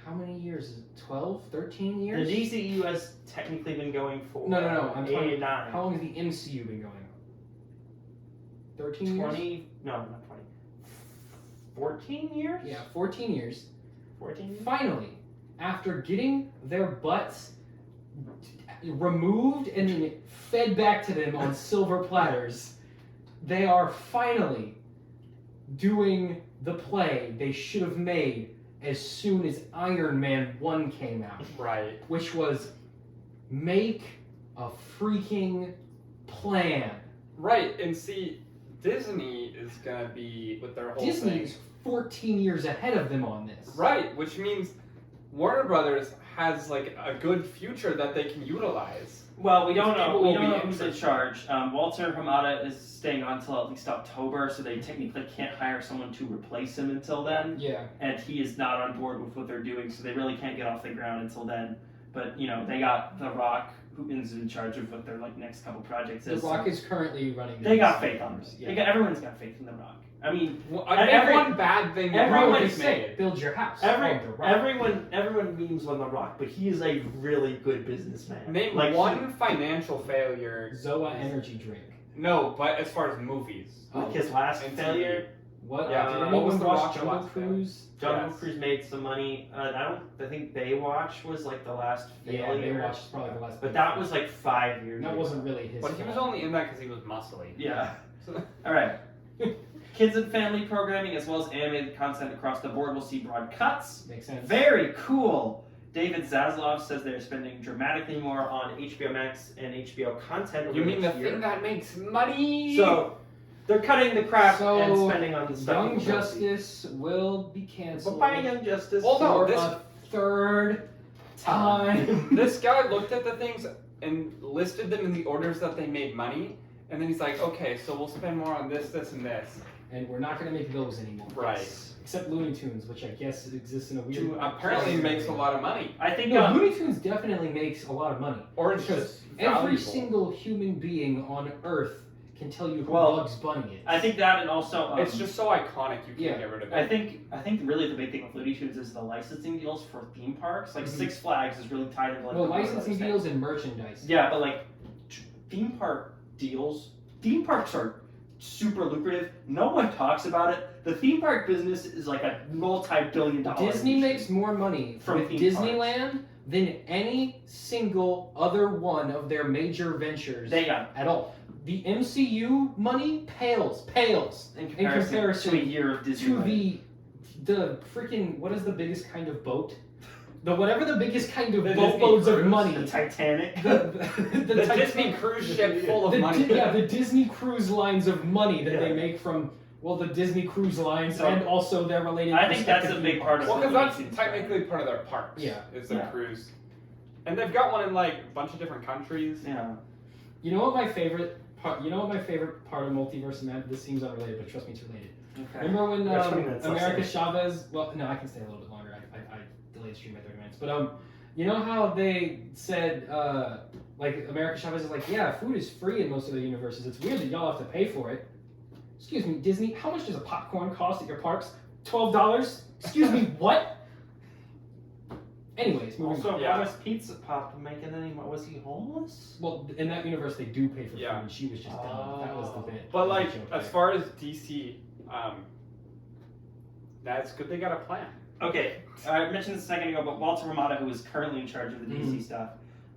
how many years? Is it 12, 13 The years? DCU has technically been going for No. I'm 8 talking. and 9. How long has the MCU been going on? 13 years? 20? No, not 20. 14 years? Yeah, 14 years. 14 years? Finally, after getting their butts removed and then fed back to them on silver platters, they are finally doing the play they should have made as soon as Iron Man 1 came out, Right. which was make a freaking plan. Right, and see, Disney is gonna be with their whole Disney's thing. 14 years ahead of them on this. Right, which means Warner Brothers has like a good future that they can utilize. Well, we don't know. People We will don't be know who's in interested. charge. Walter Hamada is staying on until at least October, so they technically can't hire someone to replace him until then. Yeah. And he is not on board with what they're doing, so they really can't get off the ground until then. But they got The Rock, who is in charge of what their next couple projects The is. Rock is currently running. They got faith on him. Yeah. Everyone's got faith in The Rock. I mean, Well, every- one bad thing that everyone Rock They has say, made. build your house. Oh, The Rock. everyone memes on The Rock, but he is a really good businessman. Name Like, one financial failure. Zoa energy drink. No, but as far as movies. Like his last And failure, What? Yeah, Did what anyone was The watch Rock's Jungle last film? Cruise? Jungle Yes. Cruise made some money. I think Baywatch was like the last Yeah, failure. Baywatch is probably the last. But big that one. was like 5 years That ago. wasn't really his. But he was fault. only in that because he was muscly. yeah. So, All right. Kids and family programming, as well as animated content across the board, will see broad cuts. Makes sense. Very cool. David Zaslav says they're spending dramatically more on HBO Max and HBO content. over you mean the next year. thing that makes money? So they're cutting the crap So, and spending on the stuff. Young people don't see. Justice will be canceled. But by Young Justice, Hold on. for this- a third time. This guy looked at the things and listed them in the orders that they made money, and then he's like, okay, so we'll spend more on this, this, and this. And we're not going to make those anymore. Right. Except Looney Tunes, which I guess exists in a weird. Apparently makes a lot of money. I think No, Looney Tunes definitely makes a lot of money. Or it's Because just every valuable. single human being on Earth can tell you who Well, Bugs Bunny is. I think that, and also It's just so iconic you can't Yeah. get rid of it. I think really the big thing with Looney Tunes is the licensing deals for theme parks. Like Mhm. Six Flags is really tied into like well, a lot of licensing other stuff. deals and merchandise. Yeah, but like theme park deals, theme parks are super lucrative. No one talks about it. The theme park business is like a multi-billion-dollar. Disney industry. makes more money From with theme Disneyland than any single other one of their major ventures They got at all. The MCU money pales in comparison comparison to a year of Disney. to the freaking, what is the biggest kind of boat? The whatever the biggest kind of The boatloads Disney of cruise? money. the Titanic. The the Titan- Disney cruise ship full of the money. the Disney cruise lines of money that they Yeah. make from, well, the Disney cruise lines So, and also their related. I think that's a respective big theme part of Well, the because Looney that's Tunes technically part of their parks. Yeah. Is their Yeah. cruise. And they've got one in like a bunch of different countries. Yeah. You know what my favorite part? You know what my favorite part of Multiverse of Madness? This seems unrelated, but trust me, it's related. Okay. Remember when Yeah, 20 minutes, I'll America say. Chavez? Well, no, I can stay a little bit longer. I delayed the stream by 30 minutes. But you know how they said like America Chavez is like, yeah, food is free in most of the universes. It's weird that y'all have to pay for it. Excuse me, Disney. How much does a popcorn cost at your parks? $12. Excuse me, what? Anyways, moving on. Also, Yeah. why was Pizza Pop making any money? Was he homeless? Well, in that universe, they do pay for Yeah. food, and she was just dumb. That was the bit. But That was like, the joke as there. far as DC, that's good. They got a plan. Okay, I mentioned this a second ago, but Walter Hamada, who is currently in charge of the DC stuff,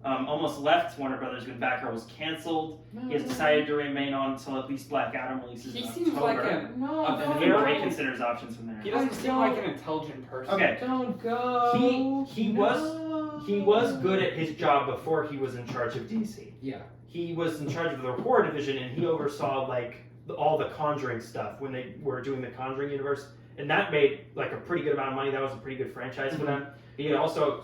almost left Warner Brothers when Batgirl was canceled. He has decided to remain on until at least Black Adam releases He in seems like October. No, a And then he very- reconsiders options from there. He doesn't I seem like don't- an intelligent person. Okay. don't go. He was good at his job before he was in charge of DC. Yeah. He was in charge of the horror division, and he oversaw like all the Conjuring stuff when they were doing the Conjuring universe, and that made like a pretty good amount of money. That was a pretty good franchise for them. He also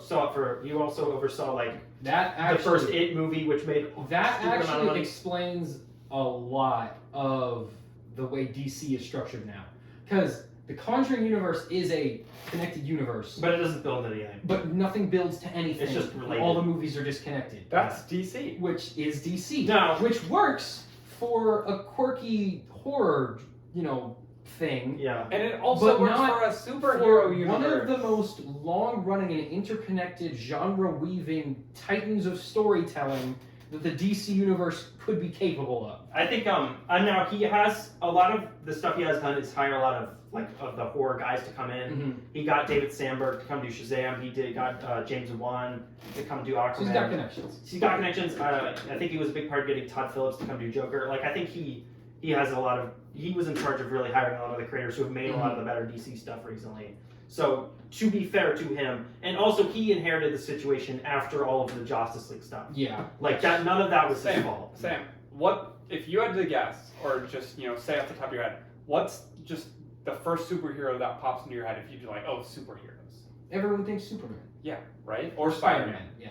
oversaw like That the actually, first It movie, which made that stupid amount of actually money. explains a lot of the way DC is structured now. Because the Conjuring universe is a connected universe, but it doesn't build anything. but nothing builds to anything. It's just related. All the movies are disconnected. That's DC. Which is DC. No. Which works for a quirky horror, thing. Yeah. And it also But works not for a superhero For universe. one of the most long-running and interconnected, genre-weaving titans of storytelling that the DC universe could be capable of. I think and now he has a lot of the stuff he has done is hire a lot of the horror guys to come in. He got David Sandberg to come do Shazam. He got James Wan to come do Aquaman. So he's got connections. He's got connections. I think he was a big part of getting Todd Phillips to come do Joker. Like I think he has a lot of. He was in charge of really hiring a lot of the creators who have made a lot of the better DC stuff recently. So to be fair to him, and also he inherited the situation after all of the Justice League stuff. Yeah. Like that, none of that was his fault. Sam, what if you had to guess, or just say off the top of your head, what's just the first superhero that pops into your head if you're like, oh, superheroes? Everyone thinks Superman. Yeah, right? Or Spider-Man. Yeah.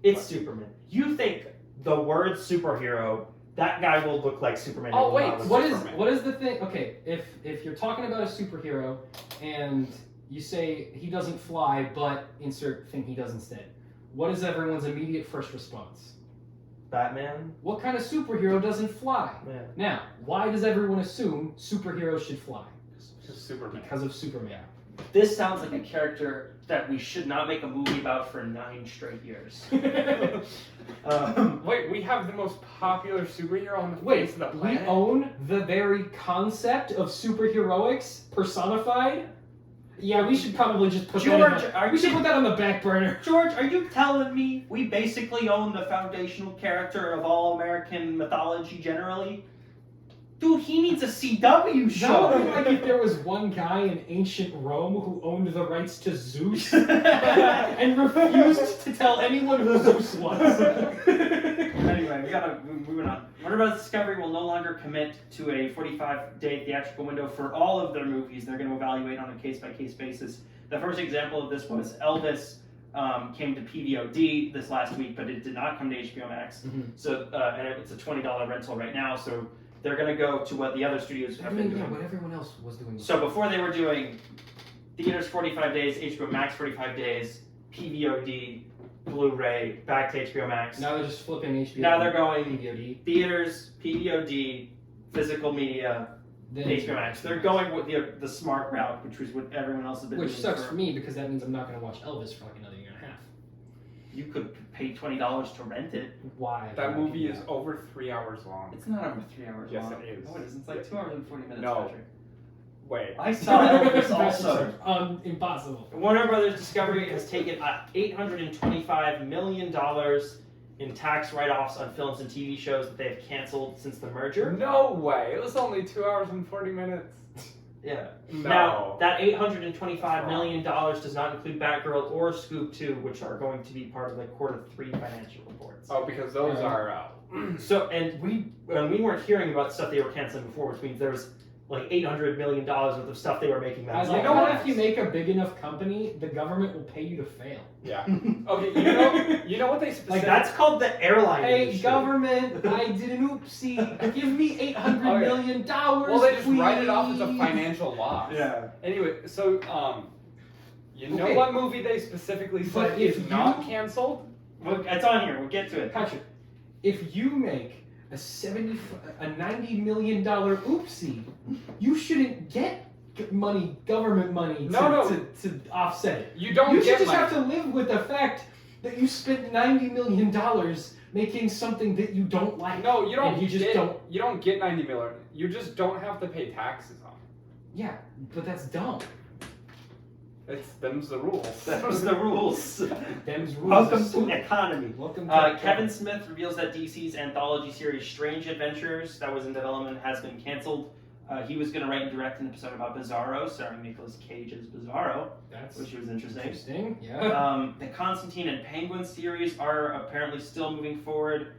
It's Superman. You think the word superhero, that guy will look like Superman. Oh, wait, What is the thing? Okay, if you're talking about a superhero and you say he doesn't fly, but insert thing he does instead, what is everyone's immediate first response? Batman? What kind of superhero doesn't fly? Yeah. Now, why does everyone assume superheroes should fly? Superman. Because of Superman. This sounds like a character that we should not make a movie about for 9 straight years. Wait, we have the most popular superhero on the face of the we planet? own the very concept of superheroics personified? Yeah, we should probably just put we should put that on the back burner. George, are you telling me we basically own the foundational character of all American mythology generally? Dude, he needs a CW show. That would be like if there was one guy in ancient Rome who owned the rights to Zeus and refused to tell anyone who Zeus was. Anyway, we gotta moving on. Warner Bros. Discovery will no longer commit to a 45-day theatrical window for all of their movies. They're going to evaluate on a case-by-case basis. The first example of this was Elvis came to PVOD this last week, but it did not come to HBO Max. Mm-hmm. So, and it's a $20 rental right now. So they're going to go to what the other studios have been doing. What everyone else was doing. So before they were doing theaters 45 days, HBO Max 45 days, PVOD, Blu-ray, back to HBO Max. Now they're just flipping HBO. Now they're going PVOD. theaters, PVOD, physical media, Then HBO Max. They're going with the smart route, which was what everyone else has been Which doing. sucks for me because that means I'm not going to watch Elvis for like another year and a half. You could pay $20 to rent it. Why? That movie is over 3 hours long. It's not over 3 hours Yes, long. it is. No, it isn't. It's like 2 hours and 40 minutes. No. Patrick. Wait. I saw Elvis also. Impossible. Warner Brothers Discovery has taken $825 million in tax write-offs on films and TV shows that they have canceled since the merger. No way. It was only 2 hours and 40 minutes. Yeah. No. Now, that $825 million does not include Batgirl or Scoop 2, which are going to be part of the Q3 financial reports. Oh, because those are out. So, and we weren't hearing about stuff they were canceling before, which means there was like $800 million worth of stuff they were making that. You know what? If you make a big enough company, the government will pay you to fail. Yeah. Okay. You know what they specifically... Like that's called the airline Hey, industry. government! I did an oopsie. Give me $800 million. Well, they just please. write it off as a financial loss. Yeah. Anyway, so you know Okay. what movie they specifically But said if is you- not canceled? Well, it's on here. We'll get to it. Patrick, if you make a $90 million oopsie, you shouldn't get money, government money, to offset it. You don't You get should just money. have to live with the fact that you spent $90 million making something that you don't like. No, you don't. And you just don't. You don't get 90 million. You just don't have to pay taxes on it. Yeah, but that's dumb. Them's the rules. Those are the rules. Them's rules. Welcome to economy. Welcome to Kevin Smith reveals that DC's anthology series Strange Adventures that was in development has been canceled. He was going to write and direct an episode about Bizarro, starring Nicolas Cage as Bizarro, That's which was interesting. interesting. Yeah. The Constantine and Penguin series are apparently still moving forward.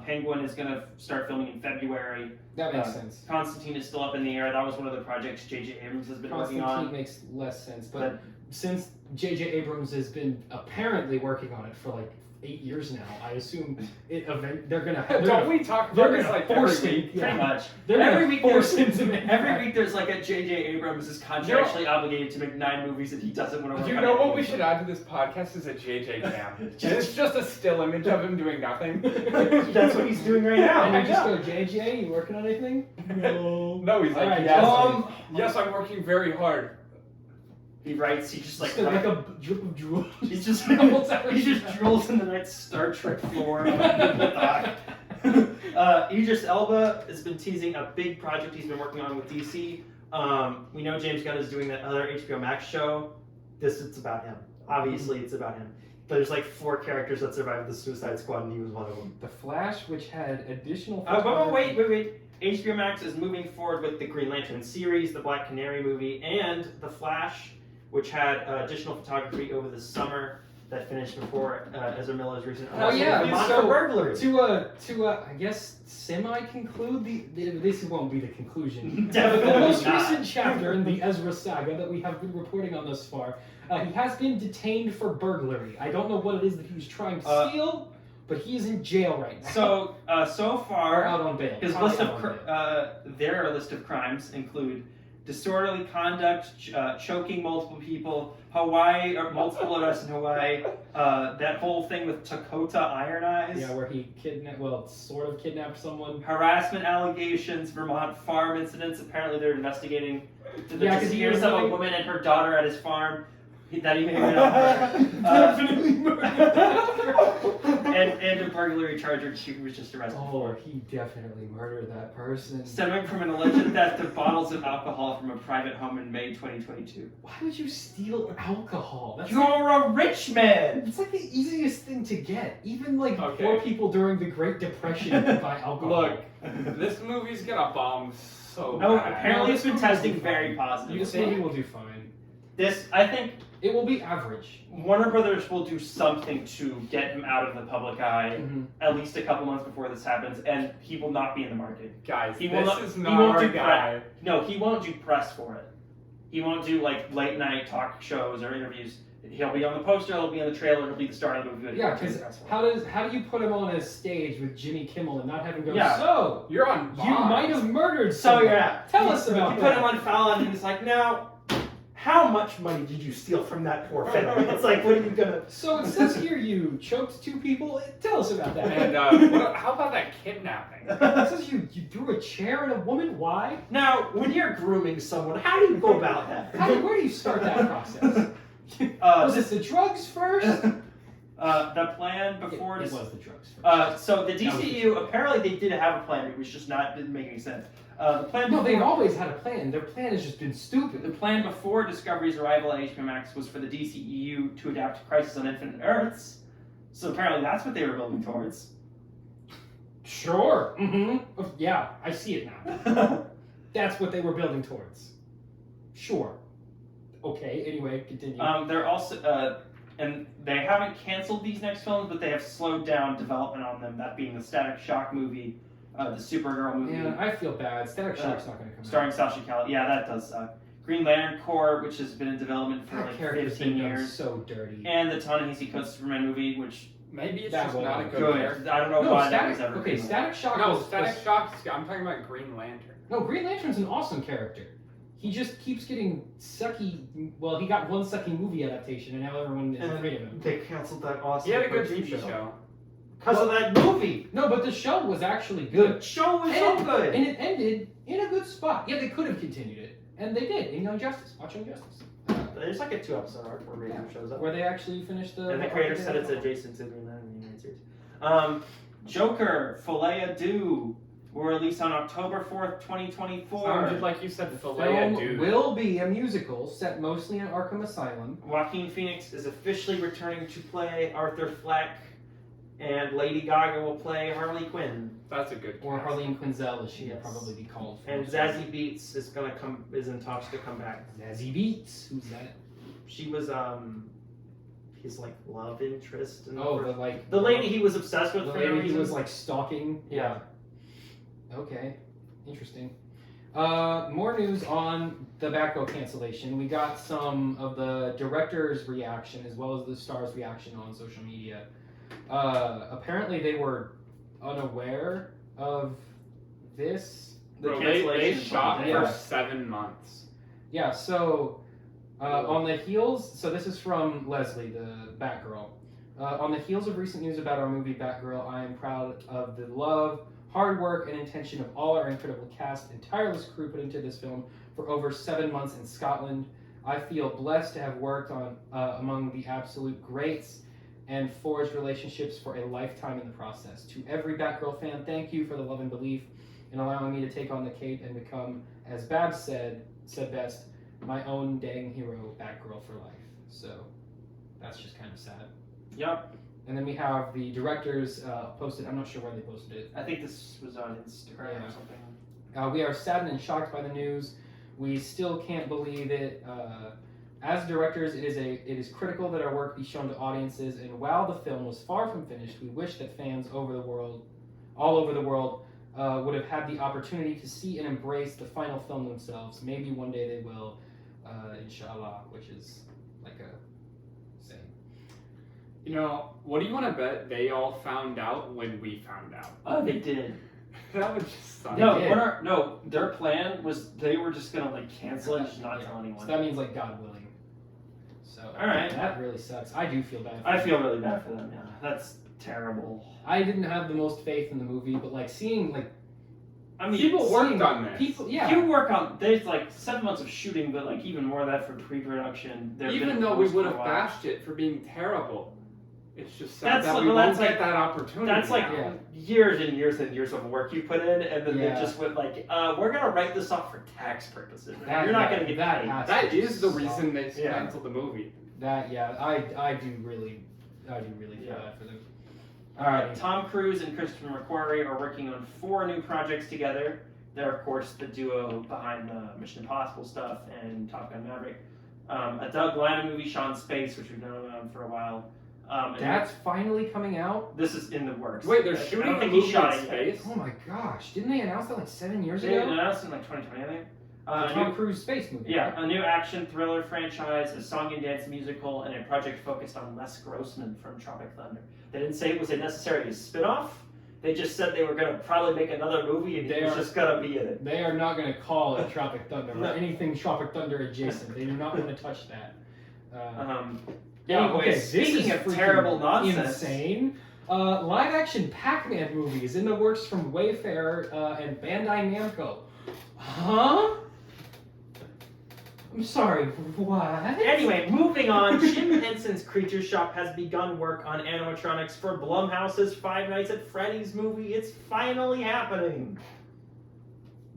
Penguin is going to start filming in February. That makes sense. Constantine is still up in the air. That was one of the projects J.J. Abrams has been working Constantine on. makes less sense, but since J.J. Abrams has been apparently working on it for like 8 years now, I assume they're gonna. Don't we talk They're about this gonna like force every him. week? Pretty much. They're Every gonna week force there's- him to make Every that. week there's like a J.J. Abrams is contractually obligated to make 9 movies that he doesn't want to work Do you on. know what anymore. we should add to this podcast is a JJ cam. And it's just a still image of him doing nothing. That's what he's doing right now. And you just go, JJ, you working on anything? No. No, he's like, Alright, yes, yes, I'm working very hard. He writes, he just like, like a drip of drool. he's just Almost every he just time. drools in the night Star Trek floor. Idris Elba has been teasing a big project he's been working on with DC. We know James Gunn is doing that other HBO Max show. It's about him. Obviously, it's about him. But there's like 4 characters that survived the Suicide Squad, and he was one of them. The Flash, which had additional. Wait. HBO Max is moving forward with the Green Lantern series, the Black Canary movie, and The Flash, which had additional photography over the summer. that finished before Ezra Miller's recent. Oh, yeah, Vermont so for burglary. To I guess semi-conclude this won't be the conclusion. Definitely The most not. recent chapter in the Ezra saga that we have been reporting on thus far. He has been detained for burglary. I don't know what it is that he was trying to steal, but he is in jail right now. So Or far, out on bail. his Probably list out of on bail. their list of crimes include disorderly conduct, choking multiple people, Hawaii or multiple arrests in Hawaii, that whole thing with Dakota Iron Eyes, Yeah, where he sort of kidnapped someone. harassment allegations, Vermont farm incidents. Apparently, they're investigating the Yeah, 'cause he disappearance was of a living- woman and her daughter at his farm. That he may or may not murder. Definitely murdered. And a burglary charge which she was just arrested Oh, for. he definitely murdered that person. Stemming from an alleged theft of bottles of alcohol from a private home in May 2022. Why would you steal alcohol? That's You're a rich man! it's like the easiest thing to get. Even like Okay. poor people during the Great Depression could buy alcohol. Look, this movie's gonna bomb so No, bad. apparently No, it's this been movie will testing do very fine. positive. This movie will do fine. This, I think, It will be average. Warner Brothers will do something to get him out of the public eye Mm-hmm. at least a couple months before this happens, and he will not be in the market. Guys, He will this not- is he not won't our do guy. No, he won't do press for it. He won't do like late night talk shows or interviews. He'll be on the poster, he'll be in the trailer, he'll be the star of the movie. but he Yeah, won't do because press for it. how do you put him on a stage with Jimmy Kimmel and not have him go, Yeah. so, You're on you might have murdered So someone. yeah, Tell us about You that. put him on Fallon, and he's like, now, how much money did you steal from that poor family? It's like, what are you gonna? So it says here you choked 2 people. Tell us about that. And how about that kidnapping? It says you threw a chair at a woman. Why? Now, when you're grooming someone, how do you go about that? Where do you start that process? Was this the drugs first? The plan before It was the drugs first. So the DCU apparently they did have a plan. It was just didn't make any sense. The plan. No, before, they've always had a plan. Their plan has just been stupid. The plan before Discovery's arrival at HBO Max was for the DCEU to adapt to Crisis on Infinite Earths. So apparently that's what they were building towards. Sure. Mm-hmm. Yeah, I see it now. That's what they were building towards. Sure. Okay. Anyway, continue. They're also and they haven't canceled these next films, but they have slowed down development on them. That being the Static Shock movie, the Supergirl movie. Man, I feel bad. Static Shock's not going to come Starring out. Sasha Calle. Yeah, that does suck. Green Lantern Corps, which has been in development for That like character's 15 been done years. so dirty. And the Ta-Nehisi Coates Superman movie, which Maybe it's That just one not a was good good. character. I don't know No, why that Static. was ever. Okay, good. Static Shock. No, was, Static Shock. I'm talking about Green Lantern. No, Green Lantern's an awesome character. He just keeps getting sucky. Well, he got one sucky movie adaptation, and now everyone is afraid of him. They canceled that awesome. He had a good TV show. Because of that movie. No, but the show was actually The good. show was And so it- good. And it ended in a good spot. Yeah, they could have continued it. And they did in Young Justice. Watch Young Justice. There's like a 2-episode arc where Razor shows up. Where they actually finished the... And the creator said it's adjacent to the Green Lantern animated series. Joker, Filet-A-Doo will release on October 4th, 2024. Sounded like you said The filet film dude. will be a musical set mostly in Arkham Asylum. Joaquin Phoenix is officially returning to play Arthur Fleck, and Lady Gaga will play Harley Quinn. That's a good. Or cast. Harleen Quinzel, as she would Yes. probably be called. for And most Zazie Beetz is in talks to come back. Zazie Beetz. Who's that? She was his like love interest. In Oh, the lady he was obsessed with. The for no lady he reason. was like stalking. Yeah. Okay, interesting. More news on the Batgirl cancellation. We got some of the director's reaction as well as the star's reaction on social media. Apparently they were unaware of this. The Bro, they cancellation shot from- Yeah. for 7 months. Yeah, so on the heels, so this is from Leslie, the Batgirl. On the heels of recent news about our movie Batgirl, I am proud of the love, hard work, and intention of all our incredible cast and tireless crew put into this film for over 7 months in Scotland. I feel blessed to have worked on among the absolute greats and forged relationships for a lifetime in the process. To every Batgirl fan, thank you for the love and belief in allowing me to take on the cape and become, as Babs said best, my own dang hero, Batgirl for life. So that's just kind of sad. Yep. And then we have the directors posted. I'm not sure where they posted it. I think this was on Instagram Yeah. or something. We are saddened and shocked by the news. We still can't believe it. As directors, it is critical that our work be shown to audiences, and while the film was far from finished, we wish that fans all over the world, would have had the opportunity to see and embrace the final film themselves. Maybe one day they will, inshallah, which is like a saying. You know, what do you want to bet they all found out when we found out? Oh, they did. That would just suck. No, their plan was they were just gonna like cancel it, and just not tell So anyone. that means like God willing. So All right. that really sucks. I do feel bad. I feel really bad for them. Yeah, that's terrible. I didn't have the most faith in the movie, but like seeing like I mean, People worked seeing on this. People, yeah. You work on. There's like 7 months of shooting, but like even more of that for pre-production. They've been Even though we post would for have a while. bashed it for being terrible, it's just sad That's that like- we well, won't that's like- get that opportunity. That's like Yeah. years and years and years of work you put in, and then Yeah. they just went like, "We're gonna write this off for tax purposes. That- You're not yeah, gonna get that paid." has That to is the suck. reason they Yeah. canceled the movie. That I do really feel Yeah. bad for them. All right. Tom Cruise and Christopher McQuarrie are working on 4 new projects together. They're, of course, the duo behind the Mission Impossible stuff and Top Gun Maverick. A Doug Liman movie, Sean Space, which we've known about for a while. And That's finally coming out. this is in the works. Wait, they're I don't shooting a think he movie shot in it yet. space? Oh my gosh! Didn't they announce that like 7 years They ago? announced in like 2020, I think. The A Tom new- Cruise space movie. Yeah, right? a new action thriller franchise, a song and dance musical, and a project focused on Les Grossman from Tropic Thunder. They didn't say it was a necessarily a spin-off. They just said they were going to probably make another movie and They he was are- just going to be in it. They are not going to call it Tropic Thunder or No. anything Tropic Thunder adjacent. They do not want to touch that. Anyways, okay, this speaking is of freaking terrible nonsense. insane. Live action Pac-Man movie is in the works from Wayfarer and Bandai Namco. Huh? I'm sorry, what? Anyway, moving on. Jim Henson's Creature Shop has begun work on animatronics for Blumhouse's Five Nights at Freddy's movie. It's finally happening.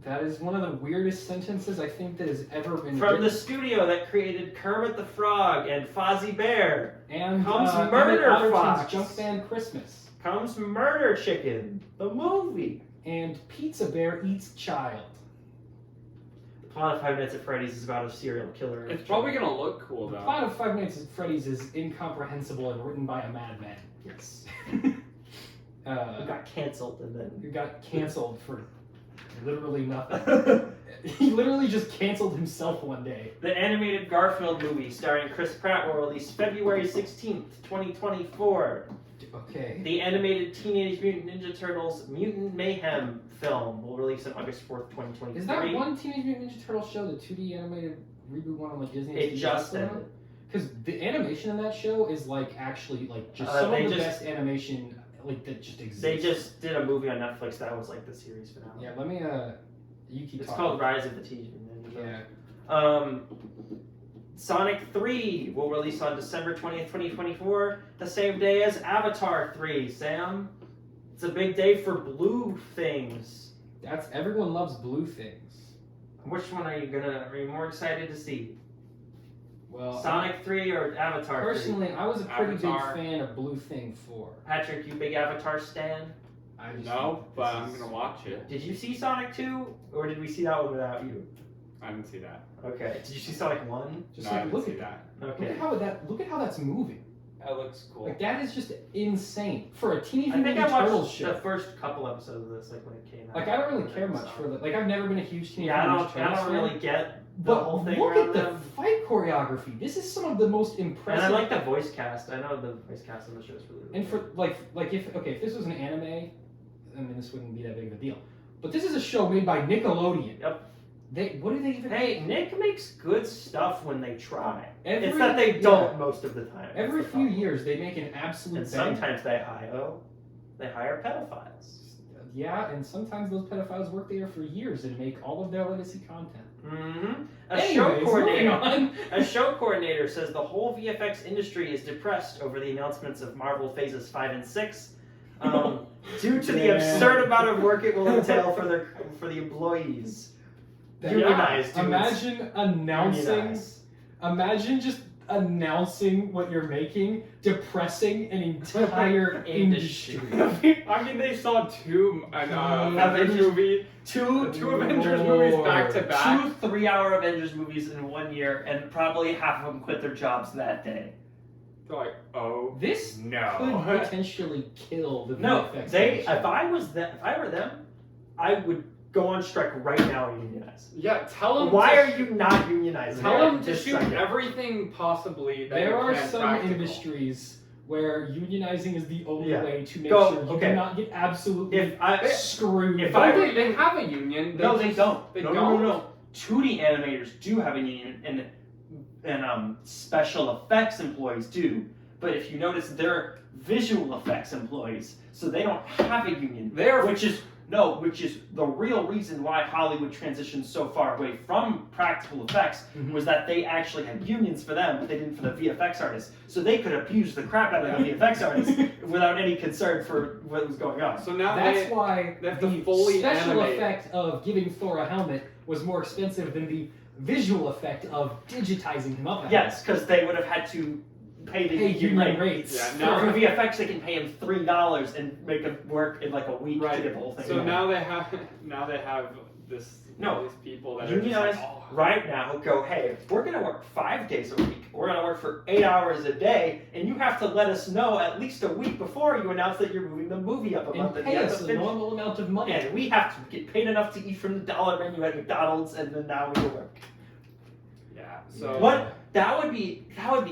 That is one of the weirdest sentences I think that has ever been From written. the studio that created Kermit the Frog and Fozzie Bear And comes Emmett Murder Otterton's Fox. Junk Band Christmas. comes Murder Chicken, the movie. And Pizza Bear Eats Child. The plot of Five Nights at Freddy's is about a serial killer. It's probably gonna look cool The though. plot of Five Nights at Freddy's is incomprehensible and written by a madman. Yes. It It got canceled and then. got canceled for literally nothing. He literally just canceled himself one day. The animated Garfield movie starring Chris Pratt will release February 16th, 2024. Okay. The animated Teenage Mutant Ninja Turtles Mutant Mayhem film will release on August 4th, 2023. Is that one Teenage Mutant Ninja Turtle show, the 2D animated reboot one on like Disney? It just ended. Because the animation in that show is like actually like just Uh, some they of the just- best animation like that just exists. They just did a movie on Netflix that was like the series finale. Yeah, let me you keep It's talking. called Rise of the Teenage Mutant Ninja Turtles. Yeah. Sonic 3 will release on December 20th, 2024, the same day as Avatar 3, Sam. It's a big day for blue things. That's everyone loves blue things. Which one are you more excited to see? Well, Sonic 3 or Avatar 3? personally, I was a pretty Avatar. big fan of Blue Thing 4. Patrick, you big Avatar stan? I just No, think but this I'm is- gonna watch it. Did you see Sonic 2? Or did we see that one without you? I didn't see that. Okay. Did you see Sonic 1? Just No, I like didn't look see at that. Okay. Look at how that's moving. That looks cool. Like that is just insane for a Teenage I Mutant think I Ninja Turtles watched show. the first couple episodes of this, like when it came out. Like I don't really care much for the like I've never been a huge Teenage Yeah, Mutant Ninja I Turtles don't fan, really get the but whole thing look around at the them. fight choreography. This is some of the most And impressive. I like the voice cast. I know the voice cast of the show is really, really And for good. like if this was an anime, I mean this wouldn't be that big of a deal. But this is a show made by Nickelodeon. Yep. What do they even? Hey, Nick makes good stuff when they try. Every- It's that they yeah. don't most of the time. Every That's the few problem. years they make an absolute And banger. sometimes they hire pedophiles. Yeah, and sometimes those pedophiles work there for years and make all of their legacy content. Mm-hmm. A show coordinator says the whole VFX industry is depressed over the announcements of Marvel Phases 5 and 6, due to the Yeah. absurd amount of work it will entail for the employees. Unionized, dudes. Imagine announcing. Unionized. Imagine just announcing what you're making depressing an entire industry. I mean, they saw two Avengers movie, two Avengers movies back to back. 2 3-hour Avengers movies in 1 year, and probably half of them quit their jobs that day. They're like, oh, This could no. potentially kill the No, VFX they. industry. If I were them, I would go on strike right now and unionize. Yeah, tell them. Why are you not unionizing? Tell them to This shoot second? everything possibly that There you are can some practical. industries where unionizing is the only Yeah. way to make Go, sure you okay. do not get absolutely If I screwed. if Don't I- they have a union. no, they don't. They no, don't. no. 2D animators do have a union, and special effects employees do. But if you notice, they're visual effects employees, so they don't have a union. They're Which is the real reason why Hollywood transitioned so far away from practical effects, Mhm. was that they actually had unions for them, but they didn't for the VFX artists. So they could abuse the crap out of the VFX artists without any concern for what was going on. So now That's why they have the to fully special animate. effect of giving Thor a helmet was more expensive than the visual effect of digitizing him up. Yes, because they would have had to pay the union rate. rates. Yeah, Now now- for VFX, they can pay him $3 and make him work in like a week to Right. get the whole thing. So done. now they have this. No. all these people that are just Unionize like, oh, right now. Go, hey, we're gonna work 5 days a week. We're gonna work for 8 hours a day, and you have to let us know at least a week before you announce that you're moving the movie up a month. And you pay have us to a finish- normal amount of money. And we have to get paid enough to eat from the dollar menu at McDonald's, and then now we work. Yeah. So What? That would be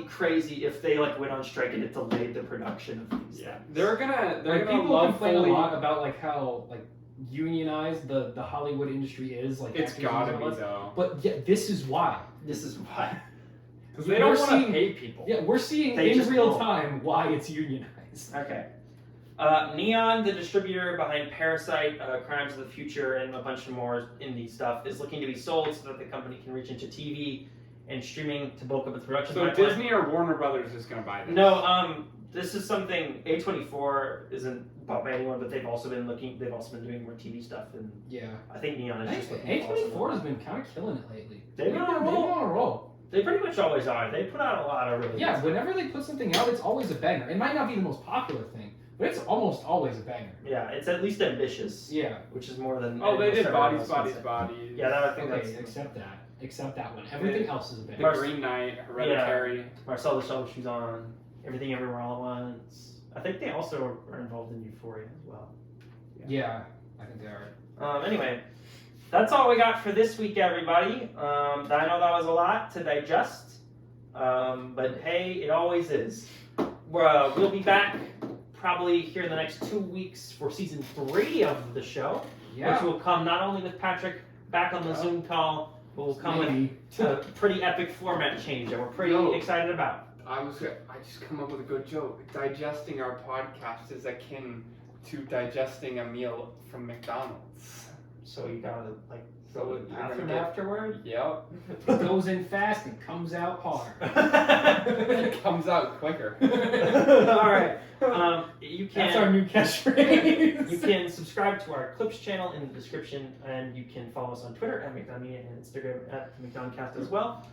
crazy if they like went on strike and it delayed the production of these. Yeah, things. they're gonna People love complain fully. a lot about like how like unionized the Hollywood industry is. Like It's actors gotta and be all that. though. But yeah, this is why. This is why. Because they don't We're want to seeing- pay people. Yeah, we're seeing They in just real won't. time why it's unionized. Okay. Neon, the distributor behind Parasite, Crimes of the Future, and a bunch of more indie stuff, is looking to be sold so that the company can reach into TV and streaming to bulk up its production So pipeline. Disney or Warner Brothers is gonna buy this. No, this is something A24 isn't bought by anyone, but they've also been doing more TV stuff, and Yeah. I think Neon is just looking. A24 has been kind of killing it lately. They've been on a roll. on a roll. They pretty much always are. They put out a lot of really. Yeah, good whenever they put something out, it's always a banger. It might not be the most popular thing, but it's almost always a banger. stuff. Yeah, it's at least ambitious, Yeah. which is more than. Oh, they almost did everyone Bodies, else would Bodies, say. Bodies. Yeah, that I think Okay, that's. accept that. Accept that one. Everything else is a The banger. Green Knight, Hereditary. Marcel the Shell Shoes On, Everything Everywhere All at Once. I think they also are involved in Euphoria as well. Yeah, I think they are. Anyway, that's all we got for this week, everybody. I know that was a lot to digest, but hey, it always is. We'll be back probably here in the next 2 weeks for season 3 of the show, Yeah. which will come not only with Patrick back on the Zoom call, but will come with a pretty epic format change that we're pretty No. excited about. I just come up with a good joke. Digesting our podcast is akin to digesting a meal from McDonald's. So you gotta like So go to the you're gonna bathroom get- afterward. Yep. It goes in fast and comes out hard. It comes out quicker. All right. You can. That's our new catchphrase. You can subscribe to our Clips channel in the description, and you can follow us on Twitter at McDonmedia and Instagram at McDoncast as well.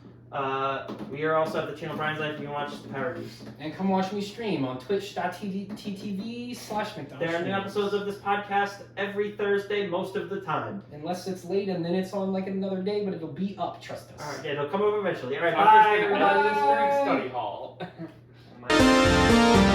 We are also at the channel Brian's Life. You can watch the Power Reviews. And come watch me stream on twitch.tv/McDonald's. There are new episodes of this podcast every Thursday, most of the time. Unless it's late and then it's on like another day, but it'll be up, trust us. All right, it'll come up eventually. All right, Tucker's bye, gonna go to everybody. this during study hall. Oh my God.